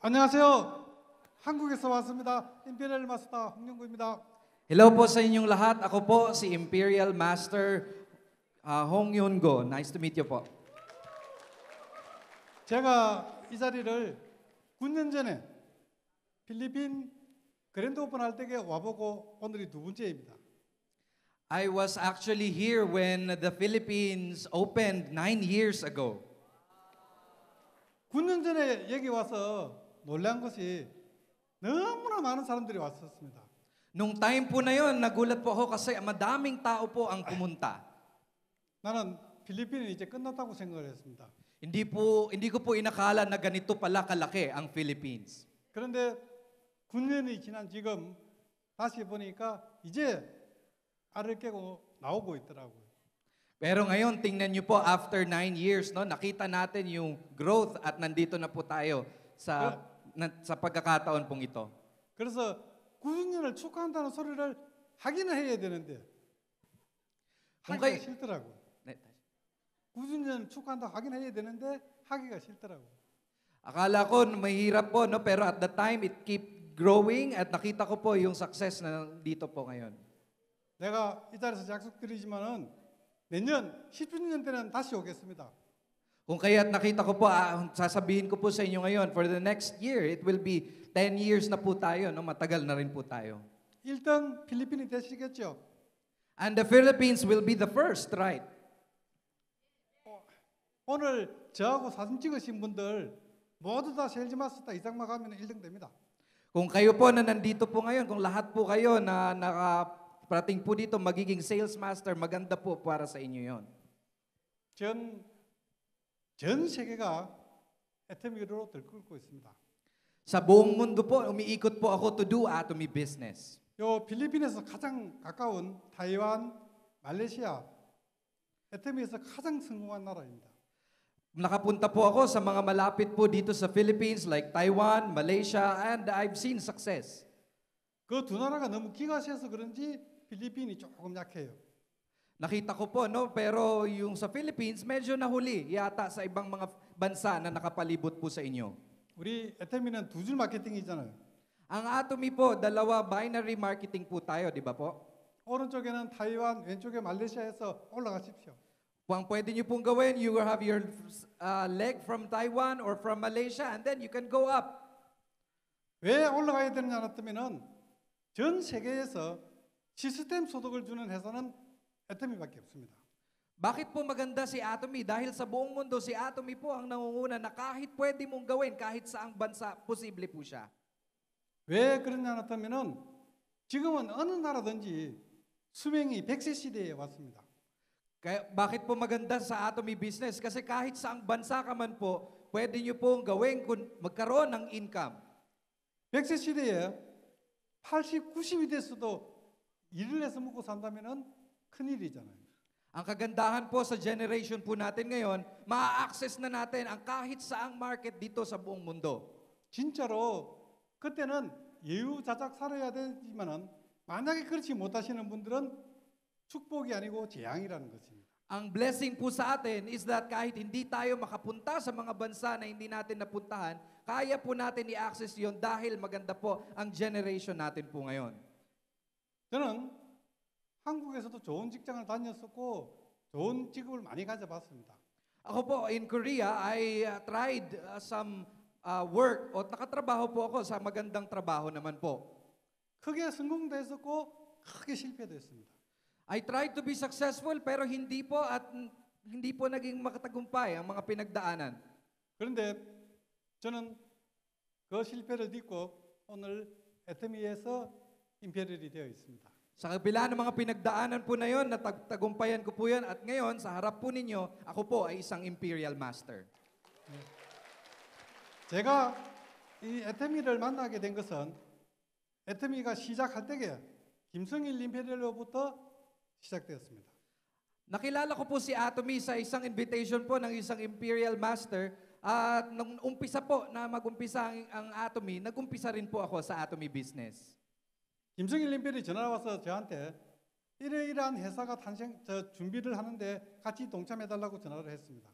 안녕하세요. 한국에서 왔습니다. 임페리얼 마스터 홍영구입니다. Hello po sa inyong lahat. Ako po si Imperial Master Hong Yun-go. Nice to meet you po. 제가 이 자리를 9년 전에 필리핀 그랜드 오픈할 때에 와보고 오늘이 두 번째입니다. I was actually here when the Philippines opened 9 years ago. 9년 전에 여기 와서 놀란 것이 너무나 많은 사람들이 왔었습니다. Nung time po na yon, nagulat po ako kasi madaming tao po ang pumunta. 나는 필리핀이 이제 끝났다고 생각을 했습니다. Hindi ko po inakala na ganito pala kalaki ang Philippines. 그런데 9년이 지난 지금 다시 보니까 이제 알을 깨고 나오고 있더라고요. Pero ngayon, tingnan niyo po, after 9 years, no, nakita natin yung growth at nandito na po tayo sa pagkakataon pong ito. 그래서 9주년을 축하한다는 소리를 하기는 해야 되는데 하기가 싫더라고요. 네, 9주년 축하한다고 하긴 해야 되는데 하기가 싫더라고요. Akala ko mahirap po, no? Pero at the time, it keep growing at nakita ko po yung success na dito po ngayon. 내가 이 자리에서 약속드리지만은 내년 10주년 때는 다시 오겠습니다. Kung kaya't nakita ko po, sasabihin ko po sa inyo ngayon, for the next year, it will be 10 years na po tayo, no? Matagal na rin po tayo. 1등 필리핀이 되시겠죠? And the Philippines will be the first, right? 오늘 저하고 사진 찍으신 분들 모두 다 셀지마스터 이상만 가면 1등 됩니다. Kung kayo po na nandito po ngayon, kung lahat po kayo na nakaparating po dito, magiging sales master, maganda po para sa inyo yon. 전 세계가 애터미로 들끓고 있습니다. Sa buong mundo po, umiikot po ako to do atomy business. 요 필리핀에서 가장 가까운 타이완, 말레이시아, 애터미에서 가장 성공한 나라입니다. Nakapunta po ako sa mga malapit po dito sa Philippines like Taiwan, Malaysia, and I've seen success. 그 두 나라가 너무 기가 세서 그런지 필리핀이 조금 약해요. Nakita ko po, no? Pero yung sa Philippines, medyo nahuli yata sa ibang mga bansa na nakapalibot po sa inyo. 우리 애터미는 두 줄 마케팅이잖아요. Ang Atomy po, dalawa binary marketing po tayo, di ba po? 오른쪽에는 타이완, 왼쪽에 말레이시아에서 올라가십시오. Kung pwede nyo pong gawin, you will have your leg from Taiwan or from Malaysia and then you can go up. 왜 올라가야 되느냐 했더니는 전 세계에서 시스템 소득을 주는 회사는 애터미밖에 없습니다. Bakit po maganda si Atomy? Dahil sa buong mundo, si Atomy po ang nangunguna na kahit pwede mong gawin, kahit saang bansa, posible po siya. 왜 그러냐 했더니는 지금은 어느 나라든지 수명이 100세 시대에 왔습니다. Kaya, bakit po maganda sa Atomy business? Kasi kahit saang bansa ka man po, pwede nyo pong gawin kung magkaroon ng income. 100세 시대에 80, 90이 됐어도 일을 해서 먹고 산다면 큰일이잖아요. Ang kagandahan po sa generation po natin ngayon, maa-access na natin ang kahit saang market dito sa buong mundo. 진짜로 그때는 예우자작 살아야 되지만은 만약에 그렇지 못하시는 분들은 축복이 아니고 재앙이라는 것입니다. Ang blessing po sa atin is that kahit hindi tayo makapunta sa mga bansa na hindi natin napuntahan, kaya po natin i-access yon dahil maganda po ang generation natin po ngayon. 저는 한국에서도 좋은 직장을 다녔었고 좋은 직업을 많이 가져봤습니다. Ako po, in Korea, I tried some work o nakatrabaho po ako sa magandang trabaho naman po. 크게 성공도 했었고 크게 실패도 했습니다. I tried to be successful pero hindi po naging makatagumpay ang mga pinagdaanan. 그런데 저는 그 실패를 딛고 오늘 애터미에서 임페리얼이 되어 있습니다. Sa kabila ng mga pinagdaanan po na yon, natagumpayan ko po yan at ngayon sa harap po ninyo, ako po ay isang Imperial Master. 제가 이 애터미를 만나게 된 것은 애터미가 시작할 때에 김성일 임페리얼로부터 시작되었습니다. Nakilala ko po si Atomy sa isang invitation po ng isang Imperial Master at nung umpisa po na mag-umpisa ang Atomy, nag-umpisa rin po ako sa Atomy business. 김성일 임페리얼이 전화 와서 저한테 이러이러한 회사가 준비를 하는데 같이 동참해달라고 전화를 했습니다.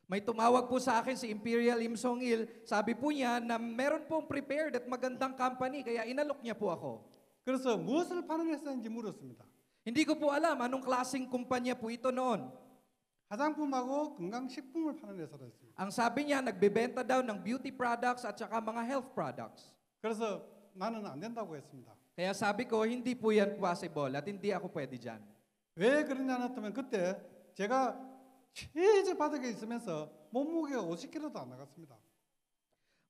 May tumawag po sa akin si Imperial Im Song-il. Sabi po niya na meron pong prepared at magandang company, kaya inalok niya po ako. 그래서 무엇을 파는 회사인지 물었습니다. Hindi ko po alam anong klaseng kumpanya po ito noon. 화장품하고 건강식품을 파는 회사라 했습니다. Ang sabi niya, nagbebenta daw ng beauty products at saka mga health products. 그래서 나는 안 된다고 했습니다. Kaya sabi ko, hindi po yan possible at hindi ako pwede dyan. 왜 그러냐 했더니 그때 제가 최저 바닥에 있으면서 몸무게가 50kg도 안 나갔습니다.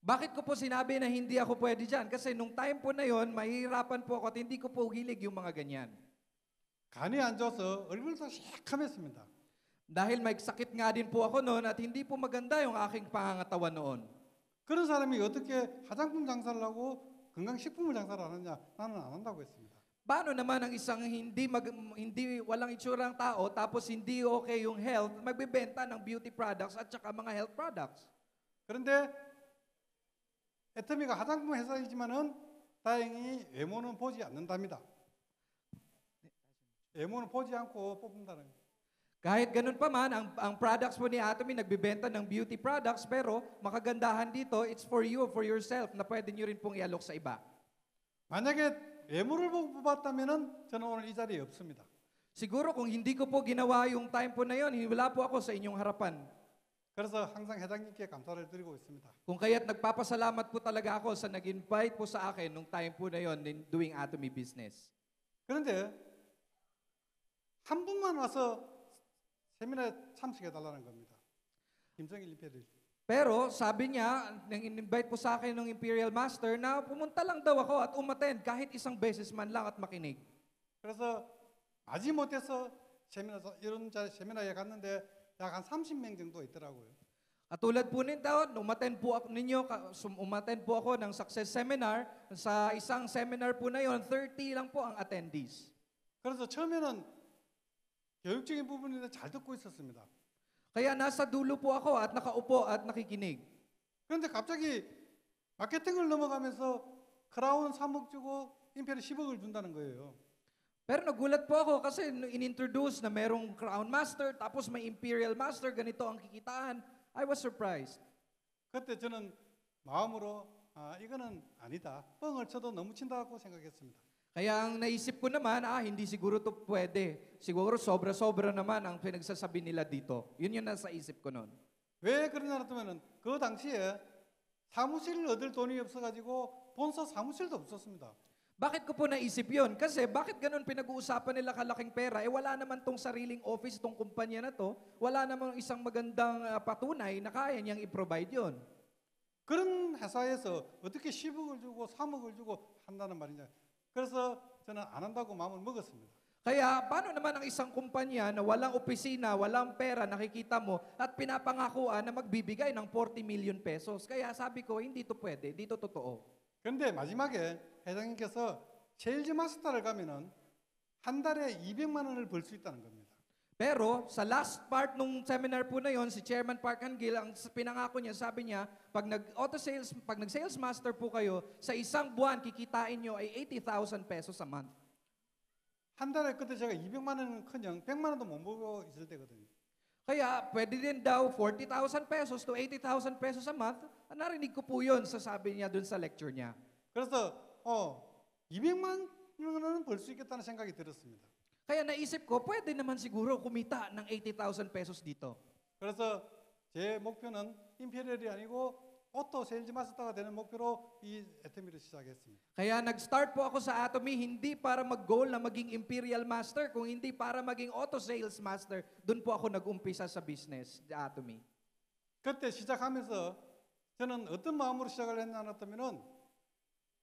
Bakit ko po sinabi na hindi ako pwede dyan? Kasi nung time po na yon, mahihirapan po ako at hindi ko po hilig yung mga ganyan. 간이 안 좋아서 얼굴도 새카맸습니다. Dahil may sakit nga din po ako noon at hindi po maganda yung aking pangangatawan noon. 그런 사람이 어떻게 화장품 장사를 하고 건강식품을 장사를 하느냐? 나는 안 한다고 했습니다. Paano naman ang isang hindi walang itsurang tao tapos hindi okay yung health, magbebenta ng beauty products at saka mga health products? 그런데 애터미가 화장품 회사이지만은 다행히 외모는 보지 않는답니다. 외모는 보지 않고 뽑는다는 거예요. Kahit ganun pa man, ang products po ni Atomy nagbebenta ng beauty products pero makagandahan dito, it's for you, for yourself, na pwede nyo rin pong ialok sa iba. 만약에 외모를 보고 뽑았다면은 저는 오늘 이 자리에 없습니다. Siguro kung hindi ko po ginawa yung time po na yon, wala po ako sa inyong harapan. 그래서 항상 회장님께 감사를 드리고 있습니다. Kung kaya't nagpapasalamat po talaga ako sa nag-invite po sa akin nung time po na yon in doing Atomy business. 그런데 한 분만 와서 세미나에 참석해달라는 겁니다. 김성일 임페리얼. Pero sabi niya, nang in-invite po sa akin ng Imperial Master na pumunta lang daw ako at umattend kahit isang beses man lang at makinig. 그래서 마지못해서 이런 세미나에 갔는데 약 한 30명 정도 있더라고요. At tulad po nito, umattend po ako ng success seminar. Sa isang seminar po na yon, 30 lang po ang attendees. 그래서 처음에는 교육적인 부분인데 잘 듣고 있었습니다. Kaya nasa dulo po ako at nakaupo at nakikinig. 그런데 갑자기 마케팅을 넘어가면서 크라운 3억 주고 임페리 10억을 준다는 거예요. Pero nagulat po ako kasi in-introduce na merong Crown Master tapos may Imperial Master, ganito ang kikitaan. I was surprised. 그때 저는 마음으로 이거는 아니다. 뻥을 쳐도 너무 친다고 생각했습니다. Kaya ang naisip ko naman, hindi siguro to pwede. Siguro sobra-sobra naman ang pinagsasabi nila dito. Yun yung nasa isip ko noon. 왜 그러냐 했더니 그 당시에 사무실을 얻을 돈이 없어가지고 본사 사무실도 없었습니다. Bakit ko po naisip yun? Kasi bakit ganun pinag-uusapan nila kalaking pera? Wala naman tong sariling office, tong kumpanya na to. Wala namang isang magandang patunay na kaya niyang i-provide yun. 그런 회사에서 어떻게 10억을 주고 3억을 주고 한다는 말이냐. 그래서 저는 안 한다고 마음을 먹었습니다. Kaya paano naman ang isang kumpanya na walang opisina, walang pera, nakikita mo, at pinapangakuan na magbibigay ng 40 million pesos? Kaya sabi ko, hindi to pwede, hindi to totoo. 그런데 마지막에 회장님께서 세일즈 마스터를 가면은 한 달에 200만 원을 벌 수 있다는 겁니다. Pero sa last part nung seminar po na yon, si Chairman Park Angil, ang pinangako niya, sabi niya, pag nag-sales master po kayo, sa isang buwan kikitain nyo ay 80,000 pesos a month. 한 달에 그때 제가 200만 원은커녕 100만 원도 못 벌고 있을 때거든요. Kaya pwede din daw 40,000 pesos to 80,000 pesos a month. Narinig ko po yun sa sabi niya dun sa lecture niya. 그래서 200만 원은 벌 수 있겠다는 생각이 들었습니다. Kaya naisip ko, pwede naman siguro kumita ng 80,000 pesos dito. 그래서 제 목표는 임페리얼이 아니고 오토 세일즈 마스터가 되는 목표로 이 애터미를 시작했습니다. Kaya nag-start po ako sa Atomy hindi para mag-goal na maging Imperial Master, kung hindi para maging Auto Sales Master. Doon po ako nag-umpisa sa business, the Atomy. 그때 시작하면서 저는 어떤 마음으로 시작을 했냐 하면은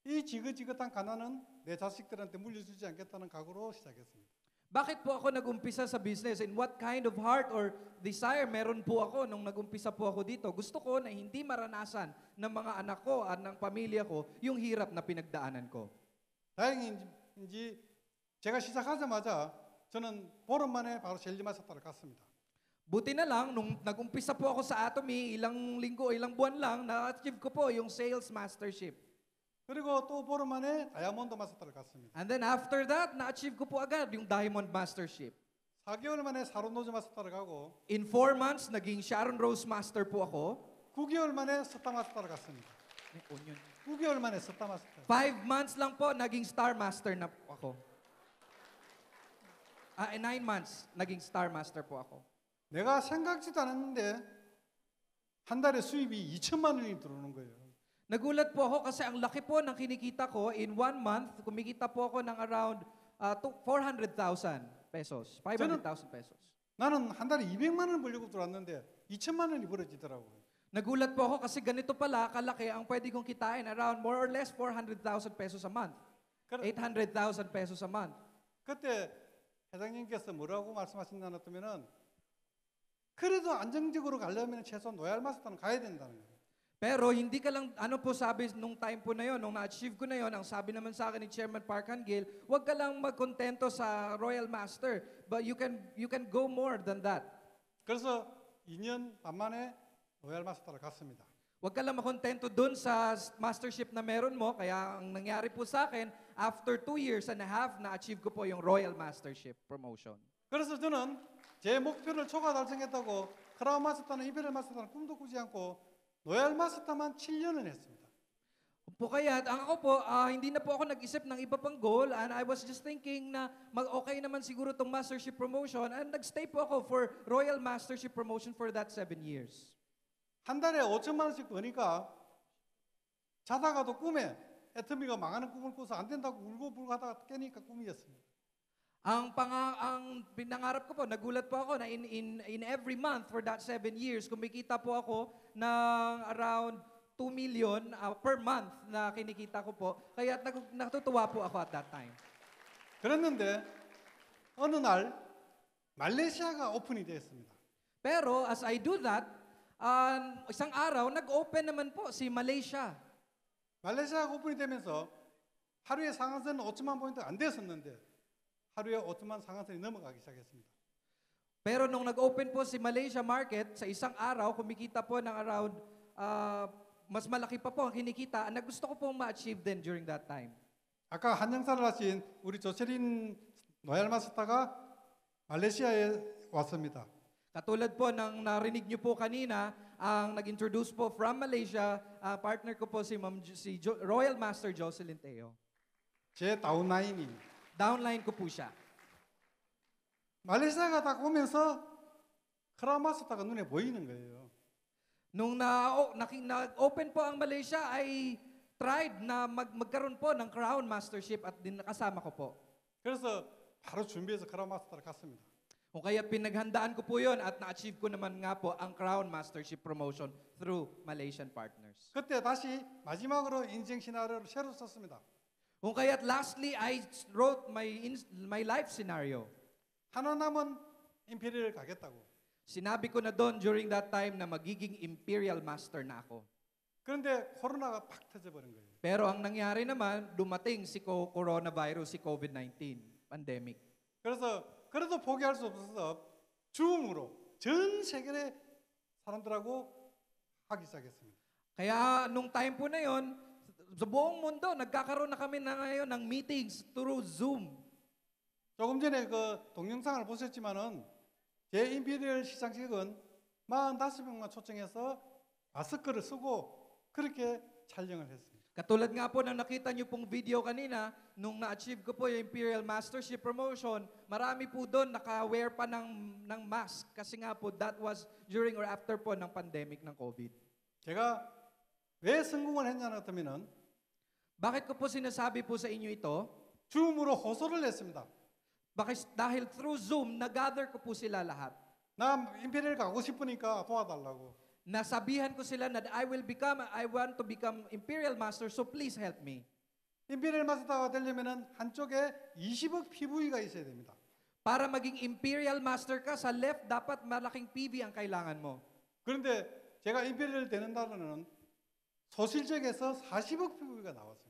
이 지긋지긋한 가난은 내 자식들한테 물려주지 않겠다는 각오로 시작했습니다. Bakit po ako nag-umpisa sa business? And what kind of heart or desire meron po ako nung nag-umpisa po ako dito? Gusto ko na hindi maranasan ng mga anak ko at ng pamilya ko yung hirap na pinagdaanan ko. 다행인지 제가 시작하자마자 저는 보름 만에 바로 세일즈 마스터를 갔습니다. Buti na lang, nung nag-umpisa po ako sa Atomy, ilang linggo, ilang buwan lang, na-achieve ko po yung sales mastership. 그리고 또 보름 만에 다이아몬드 마스터를 갔습니다. And then after that, na-achieve ko po agad yung Diamond Mastership. 4개월 만에 사론 노즈 마스터를 가고 In 4 months, naging Sharon Rose Master po ako. 9개월 만에 스타 마스터를 갔습니다. 9개월 만에 스타 마스터. 5 months lang po, naging Star Master na po ako. 9 months, naging Star Master po ako. 내가 생각지도 않았는데 한 달에 수입이 2천만 원이 들어오는 거예요. Nagulat po ako kasi ang laki po ng kinikita ko. In 1 month, kumikita po ako ng around 400,000 pesos, 500,000 pesos. 나는 한 달에 200만 원 벌려고 들어왔는데 2천만 원이 벌어지더라고요. Nagulat po ako kasi ganito pala kalaki ang pwede kong kitain. Around more or less 400,000 pesos a month. 800,000 pesos a month. 그때 회장님께서 뭐라고 말씀하신다 했더면은 그래도 안정적으로 가려면 최소 노얄 마스터는 가야 된다는 거예요. Pero hindi ka lang, ano po sabi nung time po na yon, nung na-achieve ko na yon, ang sabi naman sa akin ni Chairman Park Han-gil, huwag ka lang magkontento sa Royal Master, but you can go more than that. 그래서 2년 반 만에 노얄 마스터를 갔습니다. Huwag ka lang makontento dun sa mastership na meron mo, kaya ang nangyari po sa akin, after 2 years and a half, na-achieve ko po yung Royal Mastership promotion. 그래서 저는 제 목표를 초과 달성했다고 크라운 마스터는 이베리얼 마스터는 꿈도 꾸지 않고 노얄 마스터만 7년을 했습니다. Po kaya, ang ako po, hindi na po ako nag-isip ng iba pang goal and I was just thinking na okay naman siguro itong mastership promotion and nag-stay po ako for Royal Mastership promotion for that 7 years. 한 달에 5천만 원씩 버니까 자다가도 꿈에 애터미가 망하는 꿈을 꿔서 안 된다고 울고 불고 하다가 깨니까 꿈이었습니다. Ang pinangarap ko po, nagulat po ako na in every month for that 7 years, kumikita po ako ng around 2 million per month na kinikita ko po. Kaya natutuwa po ako at that time. 그랬는데 어느 날 말레이시아가 오픈이 되었습니다. Pero as I do that, isang araw, nag-open naman po si Malaysia. 말레이시아가 오픈이 되면서 하루에 상한선은 5천만 포인트 안 됐었는데 하루에 5천만 상한선이 넘어가기 시작했습니다. Pero nung nag-open po si Malaysia market, sa isang araw, kumikita po ng around, mas malaki pa po ang kinikita na gusto ko pong ma-achieve din during that time. 아까 한영사를 하신 우리 조세린 노얄 마스터가 말레이시아에 왔습니다. Katulad po ng narinig niyo po kanina, ang nag-introduce po from Malaysia, partner ko po si Royal Master Jocelyn Teo. 제 다운라인입니다. Downline ko po siya. 말레이시아가 딱 오면서 크라운 마스터가 눈에 보이는 거예요. Nung nag-open po ang Malaysia, ay tried na magkaroon po ng Crown Mastership at din nakasama ko po. 그래서 바로 준비해서 크라운 마스터를 갔습니다. Kung kaya pinaghandaan ko po yon at na-achieve ko naman nga po ang Crown Mastership promotion through Malaysian partners. 그때 다시 마지막으로 인생 시나리오를 새로 썼습니다. Kung kaya't lastly, I wrote my life scenario. 하나 남은 임페리얼 가겠다고. Sinabi ko na doon during that time na magiging Imperial Master na ako. 그런데 코로나가 팍 터져버린 거예요. Pero ang nangyari naman, dumating si coronavirus, si COVID-19 pandemic. 그래서 그래도 포기할 수 없어서 줌으로 전 세계의 사람들하고 하기 시작했습니다. Kaya nung time po na yon, sa buong mundo, nagkakaroon na kami na ngayon ng meetings through Zoom. 조금 전에 그 동영상을 보셨지만은 제 임페리얼 시상식은 45명만 초청해서 마스크를 쓰고 그렇게 촬영을 했습니다. Katulad nga po na nakita niyo pong video kanina, nung na-achieve ko po yung Imperial Mastership promotion, marami po doon naka-wear pa ng mask kasi nga po that was during or after po ng pandemic ng COVID. 제가 왜 성공을 했냐는 하면은 Bakit ko po sinasabi po sa inyo ito? 줌으로 호소를 했습니다. Dahil through Zoom, nag-gather ko po sila lahat. 나 임페리얼 가고 싶으니까 도와달라고. Nasabihan ko sila na I want to become Imperial Master, so please help me. 임페리얼 마스터가 되려면은 한쪽에 20억 PV가 있어야 됩니다. Para maging Imperial Master ka, sa left, dapat malaking PV ang kailangan mo. 그런데 제가 임페리얼 되는 날에는 소실적에서 40억 PV가 나왔습니다.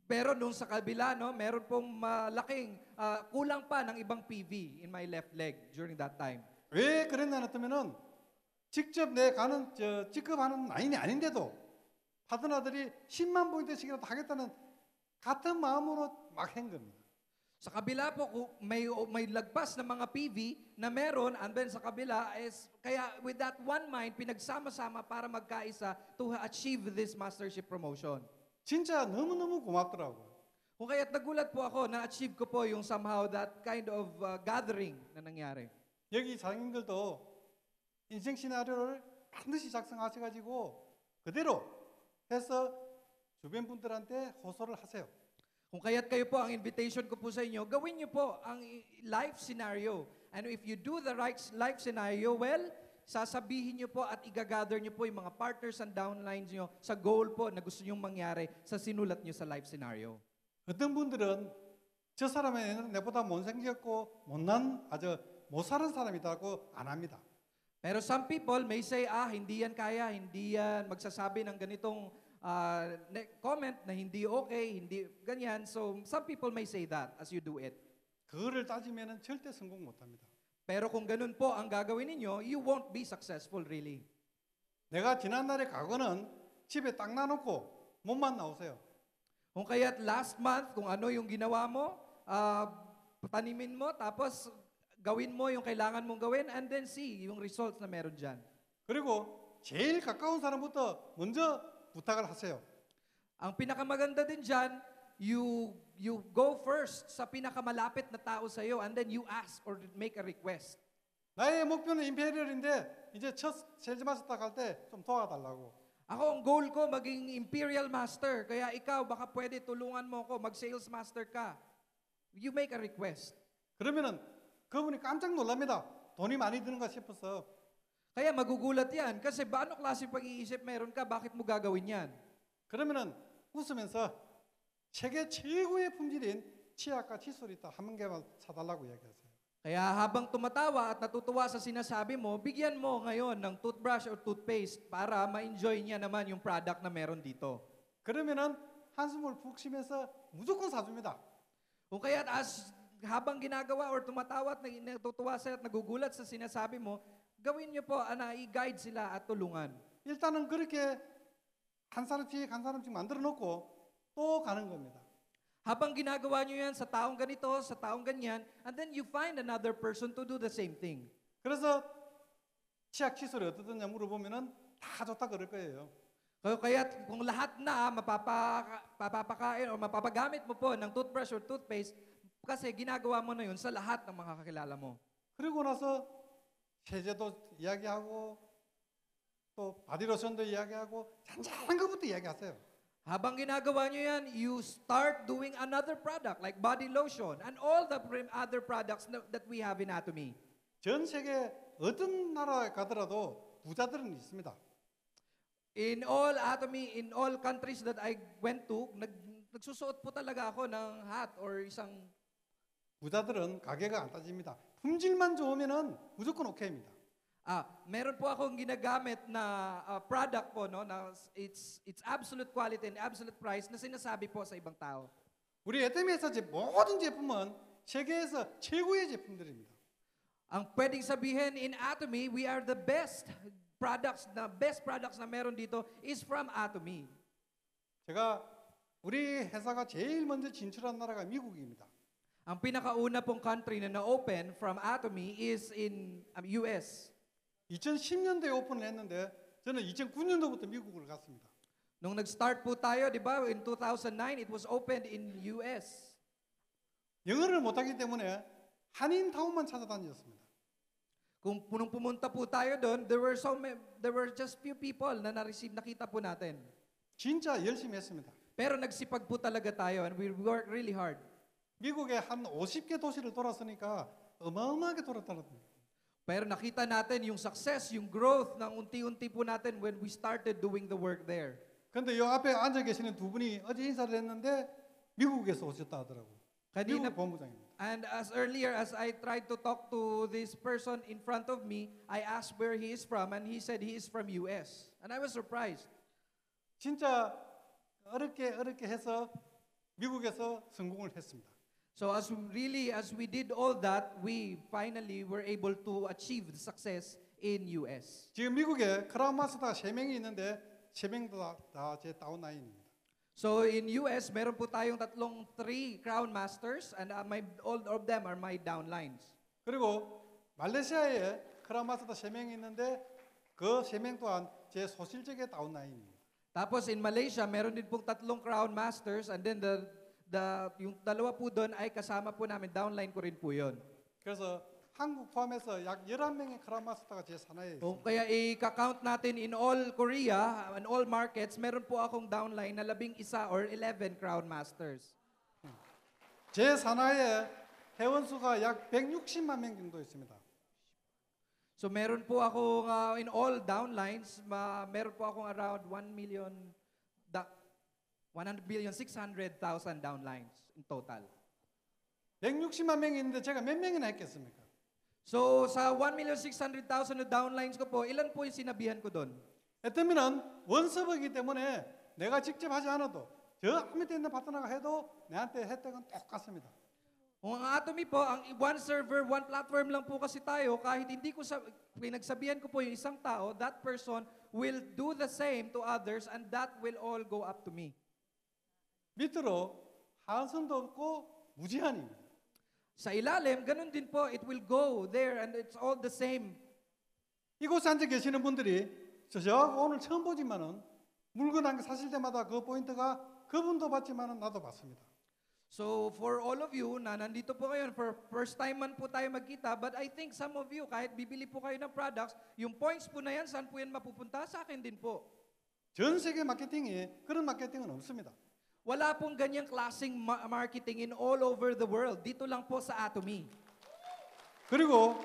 Pero nung sa kabila, no, meron pong malaking kulang pa ng ibang PV in my left leg during that time. 왜 그랬냐 했더면은 직접 내 가는 직급하는 라인이 아닌데도 파트너들이 10만 포인트씩이라도 하겠다는 같은 마음으로 막 한 겁니다. Sa kabila po, kung may lagpas na mga PV na meron, and then sa kabila is, kaya with that one mind, pinagsama-sama para magkaisa to achieve this mastership promotion. 진짜 너무너무 고맙더라고요. Kung kaya't nagulat po ako, na-achieve ko po yung somehow that kind of gathering na nangyari. 여기 사장님들도 인생 시나리오를 반드시 작성하셔가지고 그대로 해서 주변 분들한테 호소를 하세요. Kung kaya't kayo po, ang invitation ko po sa inyo, gawin niyo po ang life scenario. And if you do the right life scenario, well, sasabihin niyo po at igagather niyo po yung mga partners and downlines niyo sa goal po na gusto niyong mangyari sa sinulat niyo sa life scenario. 어떤 분들은 저 사람은 내보다 못생겼고 못난 아주 못 사는 사람이다고 안 합니다. Pero some people may say, hindi yan kaya, hindi yan magsasabi ng ganitong comment na hindi okay, hindi ganyan. So some people may say that as you do it. 그거를 따지면은 절대 성공 못 합니다. Pero kung ganun po ang gagawin ninyo, you won't be successful really. 내가 지난날에 과거는 집에 딱 놔놓고 몸만 나오세요. Kung kaya't last month, kung ano yung ginawa mo, tanimin mo, tapos gawin mo yung kailangan mong gawin, and then see yung results na meron dyan. 그리고 제일 가까운 사람부터 먼저 부탁을 하세요. Ang pinakamaganda din dyan, you go first sa pinakamalapit na tao sa iyo, and then you ask or make a request. 나의 목표는 임페리얼인데 이제 첫 세일즈 마스터 갈 때 좀 도와달라고. Ako, ang goal ko, maging Imperial Master. Kaya ikaw, baka pwede tulungan mo ko, mag-Sales Master ka. You make a request. 그러면은 그분이 깜짝 놀랍니다. 돈이 많이 드는가 싶어서. Kaya magugulat yan. Kasi ano klase pag-iisip meron ka, bakit mo gagawin yan? 그러면은 웃으면서 세계 최고의 품질인 치약과 칫솔이 있다. 한 개만 사달라고 이야기하세요. Kaya habang tumatawa at natutuwa sa sinasabi mo, bigyan mo ngayon ng toothbrush or toothpaste para ma-enjoy niya naman yung product na meron dito. 그러면은 한숨을 푹 쉬면서 무조건 사줍니다. Kung kaya habang ginagawa or tumatawa at natutuwa sila at nagugulat sa sinasabi mo, gawin niyo po na i-guide sila at tulungan. 일단은 그렇게 한 사람씩 만들어 놓고 또 가는 겁니다. Habang ginagawa niyo yan sa taong ganito, sa taong ganyan, and then you find another person to do the same thing. 그래서 치약 칫솔이 어떻느냐 물어보면은 다 좋다 그럴 거예요. Kaya kung lahat na mapapakain o mapapagamit mo po ng toothbrush or toothpaste, kasi ginagawa mo na yun sa lahat ng mga kakilala mo. 그리고 나서 세제도 이야기하고 또 바디로션도 이야기하고 잔잔한 것부터 이야기하세요. Habang ginagawa nyo yan, you start doing another product like body lotion and all the other products that we have in Atomy. 전 세계 어떤 나라에 가더라도 부자들은 있습니다. In all Atomy, in all countries that I went to, nagsusuot po talaga ako ng hat or isang... 부자들은 가게가 안 따집니다. 품질만 좋으면은 무조건 오케이입니다. Meron po akong ginagamit na product po, no, na it's absolute quality and absolute price na sinasabi po sa ibang tao. 우리 에테미에서 모든 제품은 세계에서 최고의 제품들입니다. Ang pwedeng sabihin in Atomy, we are the best products na meron dito is from Atomy. 제가 우리 회사가 제일 먼저 진출한 나라가 미국입니다. Ang pinakauna pong country na na-open from Atomy is in US. 2010년도에 오픈을 했는데 저는 2009년도부터 미국을 갔습니다. Nung nag-start po tayo, di ba, in 2009, it was opened in US. 영어를 못하기 때문에 한인타운만 찾아다녔습니다. Nung pumunta po tayo doon, there were just few people na nakita po natin. 진짜 열심히 했습니다. Pero nagsipag po talaga tayo and we worked really hard. 미국에 한 50개 도시를 돌았으니까 어마어마하게 돌았다는 겁니다. Pero nakita natin yung success, yung growth ng unti-unti po natin when we started doing the work there. 근데 요 앞에 앉아 계시는 두 분이 어제 인사를 했는데 미국에서 오셨다 하더라고요. Kanina 미국 본부장입니다. And as earlier, as I tried to talk to this person in front of me, I asked where he is from, and he said he is from US. And I was surprised. 진짜 어렵게 해서 미국에서 성공을 했습니다. So as we did all that, we finally were able to achieve the success in US. 지금 미국에 크라운 마스터가 3명이 있는데 3명 다 제 다운라인입니다. So in US, meron po tayong three Crown Masters and all of them are my downlines. 그리고 말레이시아에 크라운마스터 3명이 있는데 그 3명 또한 제 소실적의 다운라인입니다. Tapos in Malaysia, meron din pong tatlong Crown Masters and then yung dalawa po doon ay kasama po namin, downline ko rin po yun. 그래서 한국 포함해서 약 11명의 크라운마스터가 제 산하에 Kung 있습니다. kaya i-count natin in all Korea, in all markets, meron po akong downline na 11 or 11 Crown Masters. 제 산하에 회원수가 약 160만 명 정도 있습니다. So meron po akong, in all downlines, meron po akong around 100,600,000 downlines in total. 160만 명이 있는데 제가 몇 명이나 했겠습니까? So sa 1,600,000 na downlines ko po, ilan po yung sinabihan ko doon? 때문에는 원서버이기 때문에 내가 직접 하지 않아도 저 밑에 있는 파트너가 해도 내한테 혜택은 똑같습니다. Kung ang Atomy po, ang one server, one platform lang po kasi tayo, kahit hindi ko pinagsabihan ko po yung isang tao, that person will do the same to others and that will all go up to me. 밑으로 하한선도 없고 무제한입니다. Sa ilalim, ganun din po, it will go there and it's all the same. 이곳에 앉아 계시는 분들이 저하고 오늘 처음 보지만은 물건 한 개 사실 때마다 그 포인트가 그분도 받지만은 나도 받습니다. So for all of you na nandito po kayo, for first time man po tayo magkita, but I think some of you, kahit bibili po kayo ng products, yung points po na yan, saan po yan mapupunta? Sa akin din po. 전 세계 마케팅에 그런 마케팅은 없습니다. Wala pong ganyang klaseng marketing in all over the world. Dito lang po sa Atomy. 그리고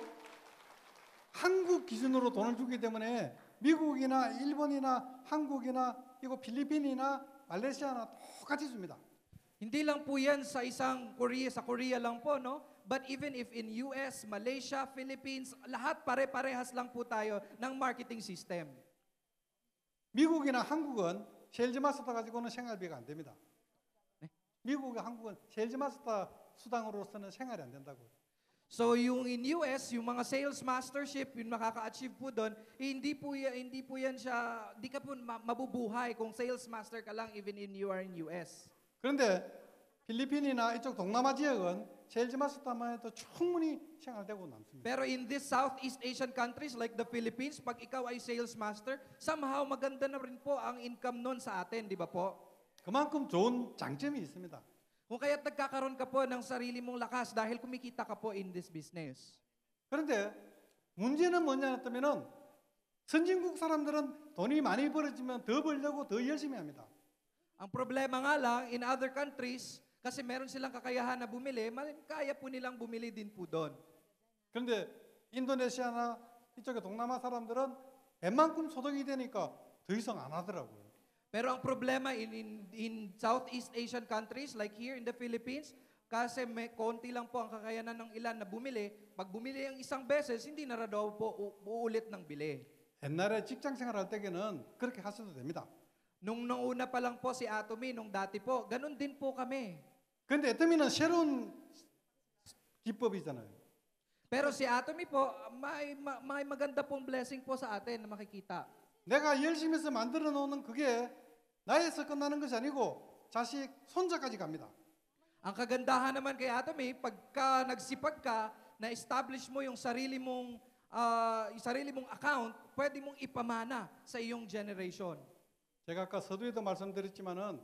한국 기준으로 돈을 주기 때문에 미국이나 일본이나 한국이나 이거 필리핀이나 말레이시아나 똑같이 줍니다. Hindi lang po yan sa sa Korea lang po, no? But even if in US, Malaysia, Philippines, lahat pare-parehas lang po tayo ng marketing system. 미국이나 한국은 세일즈 마스터 가지고는 생활비가 안 됩니다. 미국과 한국은 세일즈 마스터 수당으로서는 생활이 안 된다고요. So yung in US, yung mga sales mastership, yung makaka-achieve po doon, hindi po yan siya, di ka po mabubuhay kung sales master ka lang even in you are in US. 그런데 필리핀이나 이쪽 동남아 지역은 세일즈 마스터만 해도 충분히 생활되고 남습니다. Pero in this Southeast Asian countries like the Philippines, pag ikaw ay sales master, somehow maganda na rin po ang income nun sa atin, di ba po? 그만큼 좋은 장점이 있습니다. Kung kaya't nagkakaroon ka po ng sarili mong lakas dahil kumikita ka po in this business. 그런데 문제는 뭐냐 했다면은 선진국 사람들은 돈이 많이 벌어지면 더 벌려고 더 열심히 합니다. Ang problema nga lang, in other countries, kasi meron silang kakayahan na bumili, kaya po nilang bumili din po doon. 그런데 인도네시아나 이쪽에 동남아 사람들은 웬만큼 소득이 되니까 더 이상 안 하더라고요. Pero ang problema in Southeast Asian countries, like here in the Philippines, kasi may konti lang po ang kakayanan ng ilan na bumili, pag bumili ang isang beses, hindi na daw po uulit ng bili. 옛날에 직장 생활할 때에는 그렇게 하셔도 됩니다. Nung una pa lang po si Atomy, nung dati po, ganun din po kami. 그런데 애터미는 새로운 기법이잖아요. Pero si Atomy po, may maganda pong blessing po sa atin na makikita. 내가 열심히 해서 만들어 놓는 그게 나에서 끝나는 것이 아니고 자식, 손자까지 갑니다. Ang kagandahan naman kay Atomy, pagka nagsipag ka, na-establish mo yung sarili mong account, pwede mong ipamana sa iyong generation. 제가 아까 서두에도 말씀드렸지만은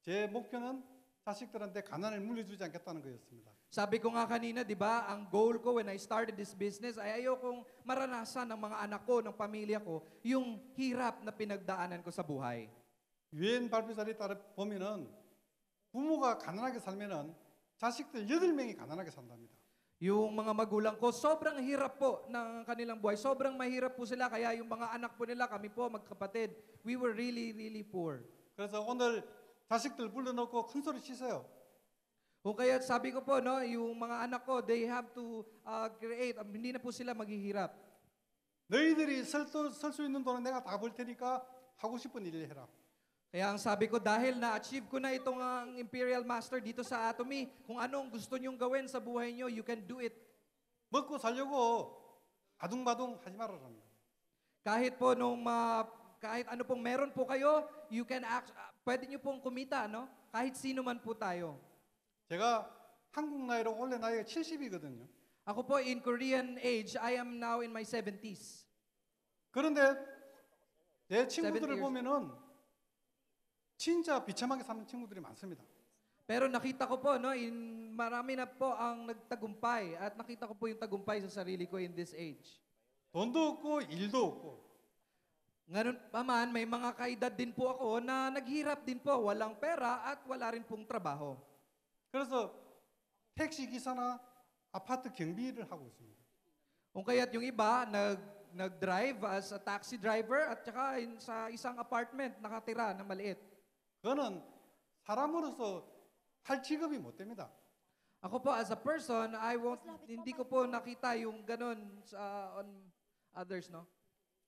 제 목표는 자식들한테 가난을 물려주지 않겠다는 거였습니다. Sabi ko nga kanina, di ba, ang goal ko when I started this business ay ayokong maranasan ng mga anak ko, ng pamilya ko, yung hirap na pinagdaanan ko sa buhay. 유엔 발표자료에 따라 보면은 부모가 가난하게 살면은 자식들 8명이 가난하게 산답니다. Yung mga magulang ko, sobrang hirap po ng kanilang buhay. Sobrang mahirap po sila, kaya yung mga anak po nila, kami po, magkapatid, we were really, really poor. 그래서 오늘 자식들 불러놓고 큰 소리 치세요. O kaya sabi ko po, no, yung mga anak ko, they have to create, hindi na po sila maghihirap. 너희들이 설 수 있는 돈은 내가 다 벌 테니까 하고 싶은 일을 해라. Kaya ang sabi ko, dahil na-achieve ko na itong Imperial Master dito sa Atomy, kung anong gusto nyong gawin sa buhay nyo, you can do it. 먹고 살려고 아둥바둥 하지 말아랍니다. Kahit po kahit ano pong meron po kayo, you can pwede nyo pong kumita, no? Kahit sino man po tayo. 제가 한국 나이로 원래 나이가 70이거든요. Ako po, in Korean age, I am now in my 70s. 그런데 내 70 친구들을 years. 보면은 진짜 비참하게 사는 친구들이 많습니다. Pero nakita ko po, no, marami na po ang nagtagumpay at nakita ko po yung tagumpay sa sarili ko in this age. 돈도 없고 일도 없고 Ngayon pa man, may mga kaedad din po ako na naghirap din po, walang pera at wala rin pong trabaho. 그래서 택시 기사나 아파트 경비를 하고 있습니다. Kung kaya't yung iba, nag-drive as a taxi driver at saka sa isang apartment nakatira na maliit. 그거는 사람으로서 할 직업이 못 됩니다. Ako po, as a person, hindi ko po nakita yung ganun on others, no?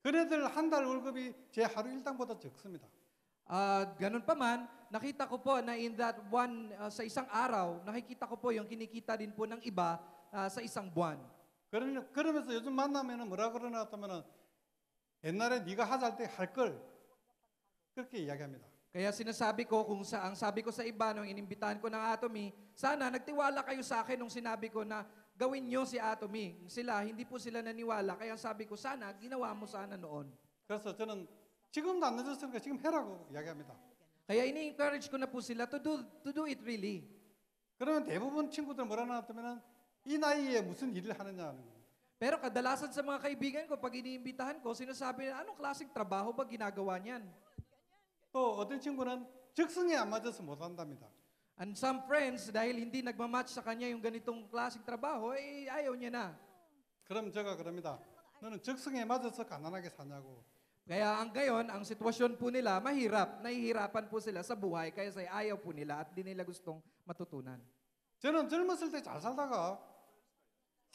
그네들 한 달 월급이 제 하루 일당보다 적습니다. Ganun pa man, nakita ko po na in that one, sa isang araw, nakikita ko po yung kinikita din po ng iba sa isang buwan. 그러면서 요즘 만나면은 뭐라 그러나 하면은 옛날에 네가 하자 할 때 할 걸 그렇게 이야기합니다. Kaya sinasabi ko, ang sabi ko sa iba nung inimbitahan ko ng Atomy, sana nagtiwala kayo sa akin nung sinabi ko na gawin nyo si Atomy. Hindi po sila naniwala. Kaya sabi ko, sana, ginawa mo sana noon. 그래서 저는 지금도 안 늦었으니까 지금 해라고 이야기합니다. Kaya ini-encourage ko na po sila to do it really. 그러면 대부분 친구들 뭐라 나왔다면은 이 나이에 무슨 일을 하느냐는 거예요. Pero kadalasan sa mga kaibigan ko, pag iniimbitahan ko, sinasabi na, anong klaseng trabaho ba ginagawa niyan? 또 어떤 친구는 적성에 안 맞아서 못 한답니다. And some friends, dahil hindi nagmamatch sa kanya yung ganitong klaseng trabaho, ayaw niya na. 그럼 제가 그럽니다. 너는 적성에 맞아서 가난하게 사냐고. Kaya ngayon, ang sitwasyon po nila, nahihirapan po sila sa buhay, kaya ayaw po nila at di nila gustong matutunan. 저는 젊었을 때 잘 살다가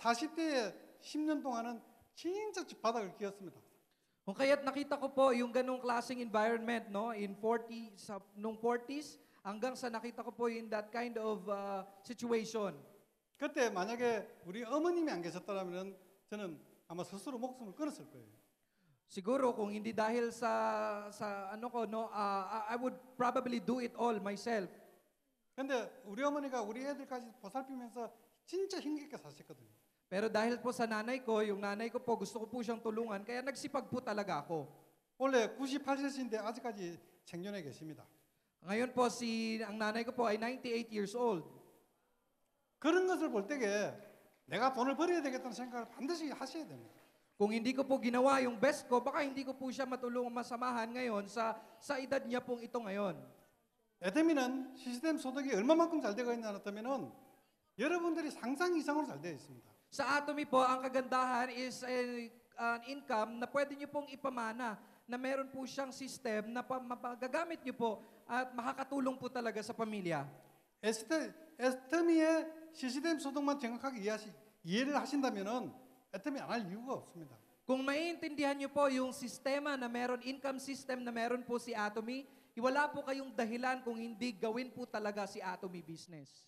40대에 10년 동안은 진짜 바닥을 기었습니다. Kung kaya't nakita ko po yung ganong klaseng environment, no, nung 40s, hanggang sa nakita ko po in that kind of situation. 그때 만약에 우리 어머님이 안 계셨다면 저는 아마 스스로 목숨을 끊었을 거예요. Siguro kung hindi dahil sa ano ko, no, I would probably do it all myself. 근데 우리 어머니가 우리 애들까지 보살피면서 진짜 힘겹게 사셨거든요. Pero dahil po sa nanay ko, yung nanay ko po, gusto ko po siyang tulungan, kaya nagsipag po talaga ako. 원래 98세신데 아직까지 생존해 계십니다. Ngayon po, ang nanay ko po ay 98 years old. 그런 것을 볼 때에 내가 돈을 벌어야 되겠다는 생각을 반드시 하셔야 됩니다. Kung hindi ko po ginawa yung best ko, baka hindi ko po siya matulungan masamahan ngayon sa edad niya pong ito ngayon. 애터미는 시스템 소득이 얼마만큼 잘 되고 있냐 하면은 여러분들이 상상 이상으로 잘 되어 있습니다. Sa Atomy po, ang kagandahan is an income na pwede niyo pong ipamana na meron po siyang system na magagamit niyo po at makakatulong po talaga sa pamilya. 애터미의 시스템 소득만 정확하게 이해를 하신다면은 애터미 안 할 이유가 없습니다. Kung maiintindihan niyo po yung sistema na meron, income system na meron po si Atomy, wala po kayong dahilan kung hindi gawin po talaga si Atomy business.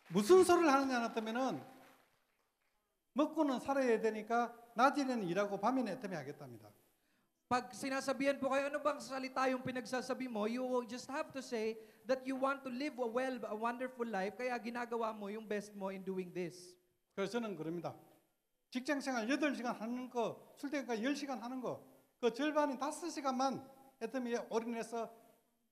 무슨 소리를 하느냐 하면은 먹고는 살아야 되니까 낮에는 일하고 밤에는 애터미 하겠답니다. Pag sinasabihan po kayo, ano bang salita yung pinagsasabi mo, you will just have to say that you want to live a wonderful life, kaya ginagawa mo yung best mo in doing this. 그래서 저는 그럽니다. 직장 생활 8시간 하는 거, 출퇴근까지 10시간 하는 거, 그 절반인 5시간만 애터미에 올인해서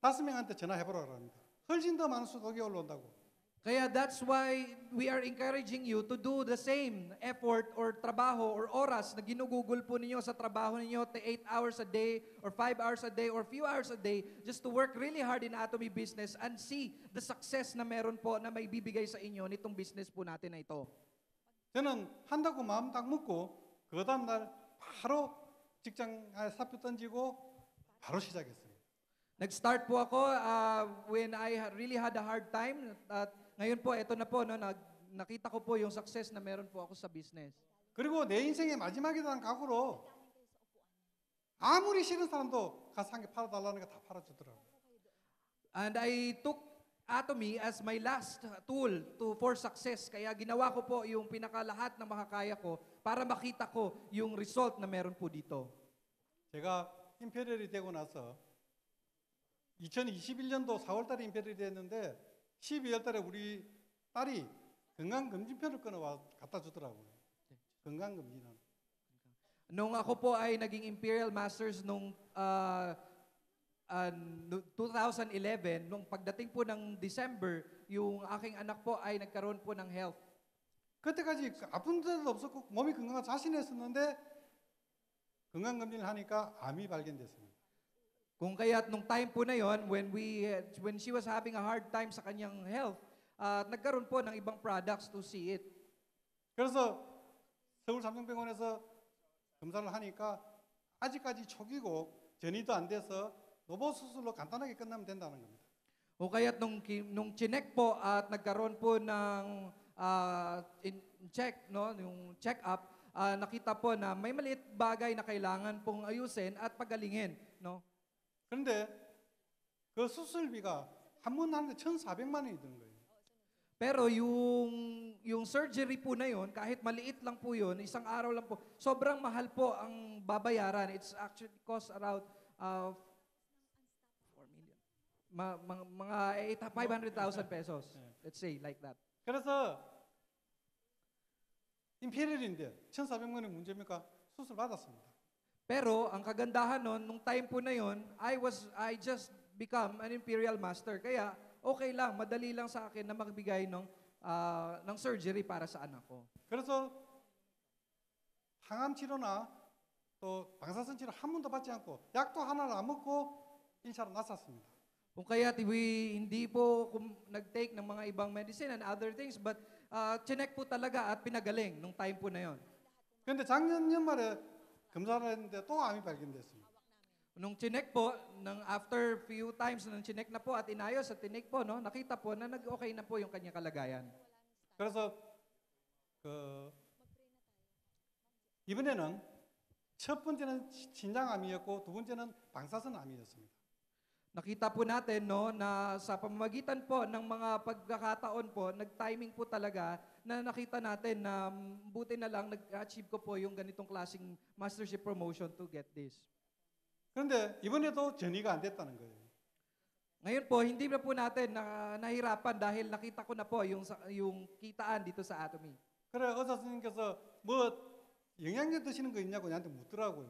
5명한테 전화해보라 그럽니다. 훨씬 더 많은 수독이 올라온다고. Kaya that's why we are encouraging you to do the same effort or trabaho or oras na ginugugol po ninyo sa trabaho ninyo, 8 hours a day or 5 hours a day or few hours a day, just to work really hard in Atomy business and see the success na meron po na may bibigay sa inyo nitong business po natin na ito. 저는 한다고 마음 딱 먹고 그 다음날 바로 직장에 사표 던지고 바로 시작했습니다. Nag-start po ako when I really had a hard time. At ngayon po, ito na po, no, nakita ko po yung success na meron po ako sa business. 그리고 내 인생의 마지막이라는 각오로 아무리 싫은 사람도 가서 한 개 팔아달라는 거 다 팔아주더라고요. And I took Atomy as my last tool for success. Kaya ginawa ko po yung pinakalahat na makakaya ko para makita ko yung result na meron po dito. 제가 임페리얼이 되고 나서 2021년도 4월 달에 임페리얼이 됐는데 12월 달에 우리 딸이 건강검진표를 끊어와 갖다 주더라고요. 건강검진은. Nung ako po ay naging Imperial Masters nung 2011, nung pagdating po ng December, yung aking anak po ay nagkaroon po ng health. 그때까지 아픈 데도 없었고 몸이 건강한 자신했었는데 건강검진을 하니까 암이 발견됐습니다. Kung kaya't nung time po na yon, when she was having a hard time sa kanyang health, nagkaroon po ng ibang products to see it. 그래서 서울 삼성병원에서 검사를 하니까 아직까지 초기고 전이도 안 돼서 로봇 수술로 간단하게 끝나면 된다는 겁니다. O kaya't nung chinek po at nagkaroon po ng check, no, yung check-up, nakita po na may maliit bagay na kailangan pong ayusin at pagalingin, no? 그런데 그 수술비가 한 번 하는데 1,400만 원이 드는 거예요. Pero yung surgery po na yun, kahit maliit lang po yun, isang araw lang po, sobrang mahal po ang babayaran. It's actually cost around 4 million. Mga 500,000 pesos. Let's say like that. 그래서 임페리얼인데 1,400만 원이 문제입니까? 수술 받았습니다. Pero ang kagandahan nun, nung time po na yun, I just become an Imperial Master. Kaya okay lang, madali lang sa akin na magbigay ng surgery para sa anak ko. 그래서 항암 치료나 또 방사선 치료 한 번도 받지 않고 약도 하나를 안 먹고 1차로 났었습니다. Kung kaya hindi po nag-take ng mga ibang medicine and other things, but chinek po talaga at pinagaling nung time po na yon. 그런데 작년 연말에 검사를 했는데 또 암이 발견됐습니다. Nung chinek po, after few times nung chinek na po at inayos at tinik po, no, nakita po na nag-okay na po yung kanyang kalagayan. 그래서 이번에는 첫 번째는 신장암이었고 두 번째는 방사선암이었습니다. Nakita po natin no na sa pamamagitan po ng mga pagkakataon po, nag-timing po talaga na nakita natin na buti na lang nag-achieve ko po yung ganitong klaseng mastership promotion to get this. 그런데 이번에도 전이가 안 됐다는 거예요. Ngayon po, hindi na po natin nahirapan dahil nakita ko na po yung kitaan dito sa Atomy. 그래 의사 선생님께서 뭐 영양제 드시는 거 있냐고 나한테 묻더라고요.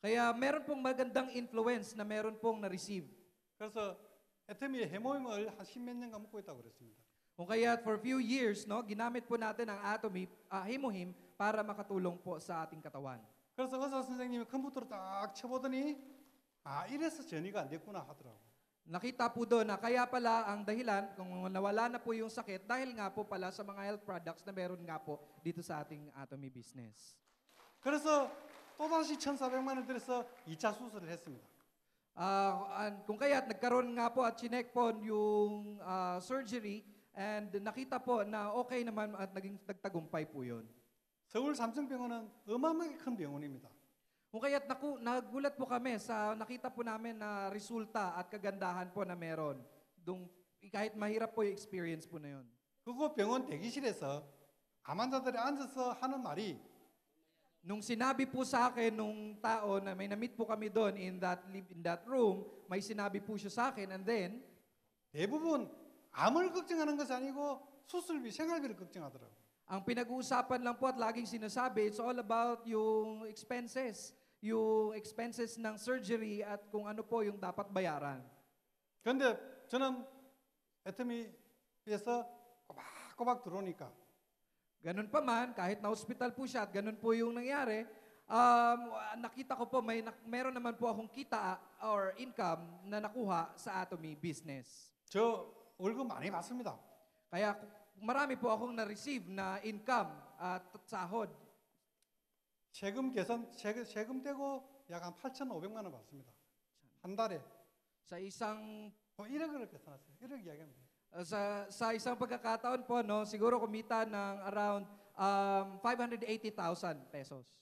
Kaya meron pong magandang influence na meron pong na-receive. 그래서 애터미의 해모임을 한 10몇 년간 먹고 있다고 그랬습니다. Kung kaya for few years, no, ginamit po natin ang Atomy, Hemohim, para makatulong po sa ating katawan. 그래서 의사 선생님이 컴퓨터로 딱 쳐보더니 이래서 전이가 안 됐구나 하더라고요. Nakita po doon na kaya pala ang dahilan kung nawala na po yung sakit dahil nga po pala sa mga health products na meron nga po dito sa ating Atomy business. 그래서 또다시 1,400만 원 들여서 2차 수술을 했습니다. Kung kaya't nagkaroon nga po at chinek po yung surgery and nakita po na okay naman at naging nagtagumpay po yun. 서울 삼성병원은 어마어마하게 큰 병원입니다. Kung kaya't nagulat po kami sa nakita po namin na resulta at kagandahan po na meron. Kahit mahirap po yung experience po na yun. 그거 병원 대기실에서 암 환자들이 앉아서 하는 말이 Nung sinabi po sa akin nung tao na may na-meet po kami doon in that room, may sinabi po siya sa akin and then 대부분 암을 걱정하는 것이 아니고 수술비, 생활비를 걱정하더라고요. ang pinag-uusapan lang po at laging sinasabi, it's all about yung expenses ng surgery at kung ano po yung dapat bayaran. 그런데 저는 애터미에서 꼬박꼬박 들어오니까 Ganun pa man, kahit na hospital po siya at ganun po yung nangyari, nakita ko po, meron naman po akong kita or income na nakuha sa Atomy business. 저 월급 많이 받습니다. Kaya marami po akong na-receive na income at sahod. 세금 떼고 약 한 8,500만 원 받습니다. 한 달에. Sa isang 1억을 계산했어요. 1억 이야기합니다. sa isang pagkakataon po, no, siguro kumita ng around 580,000 pesos.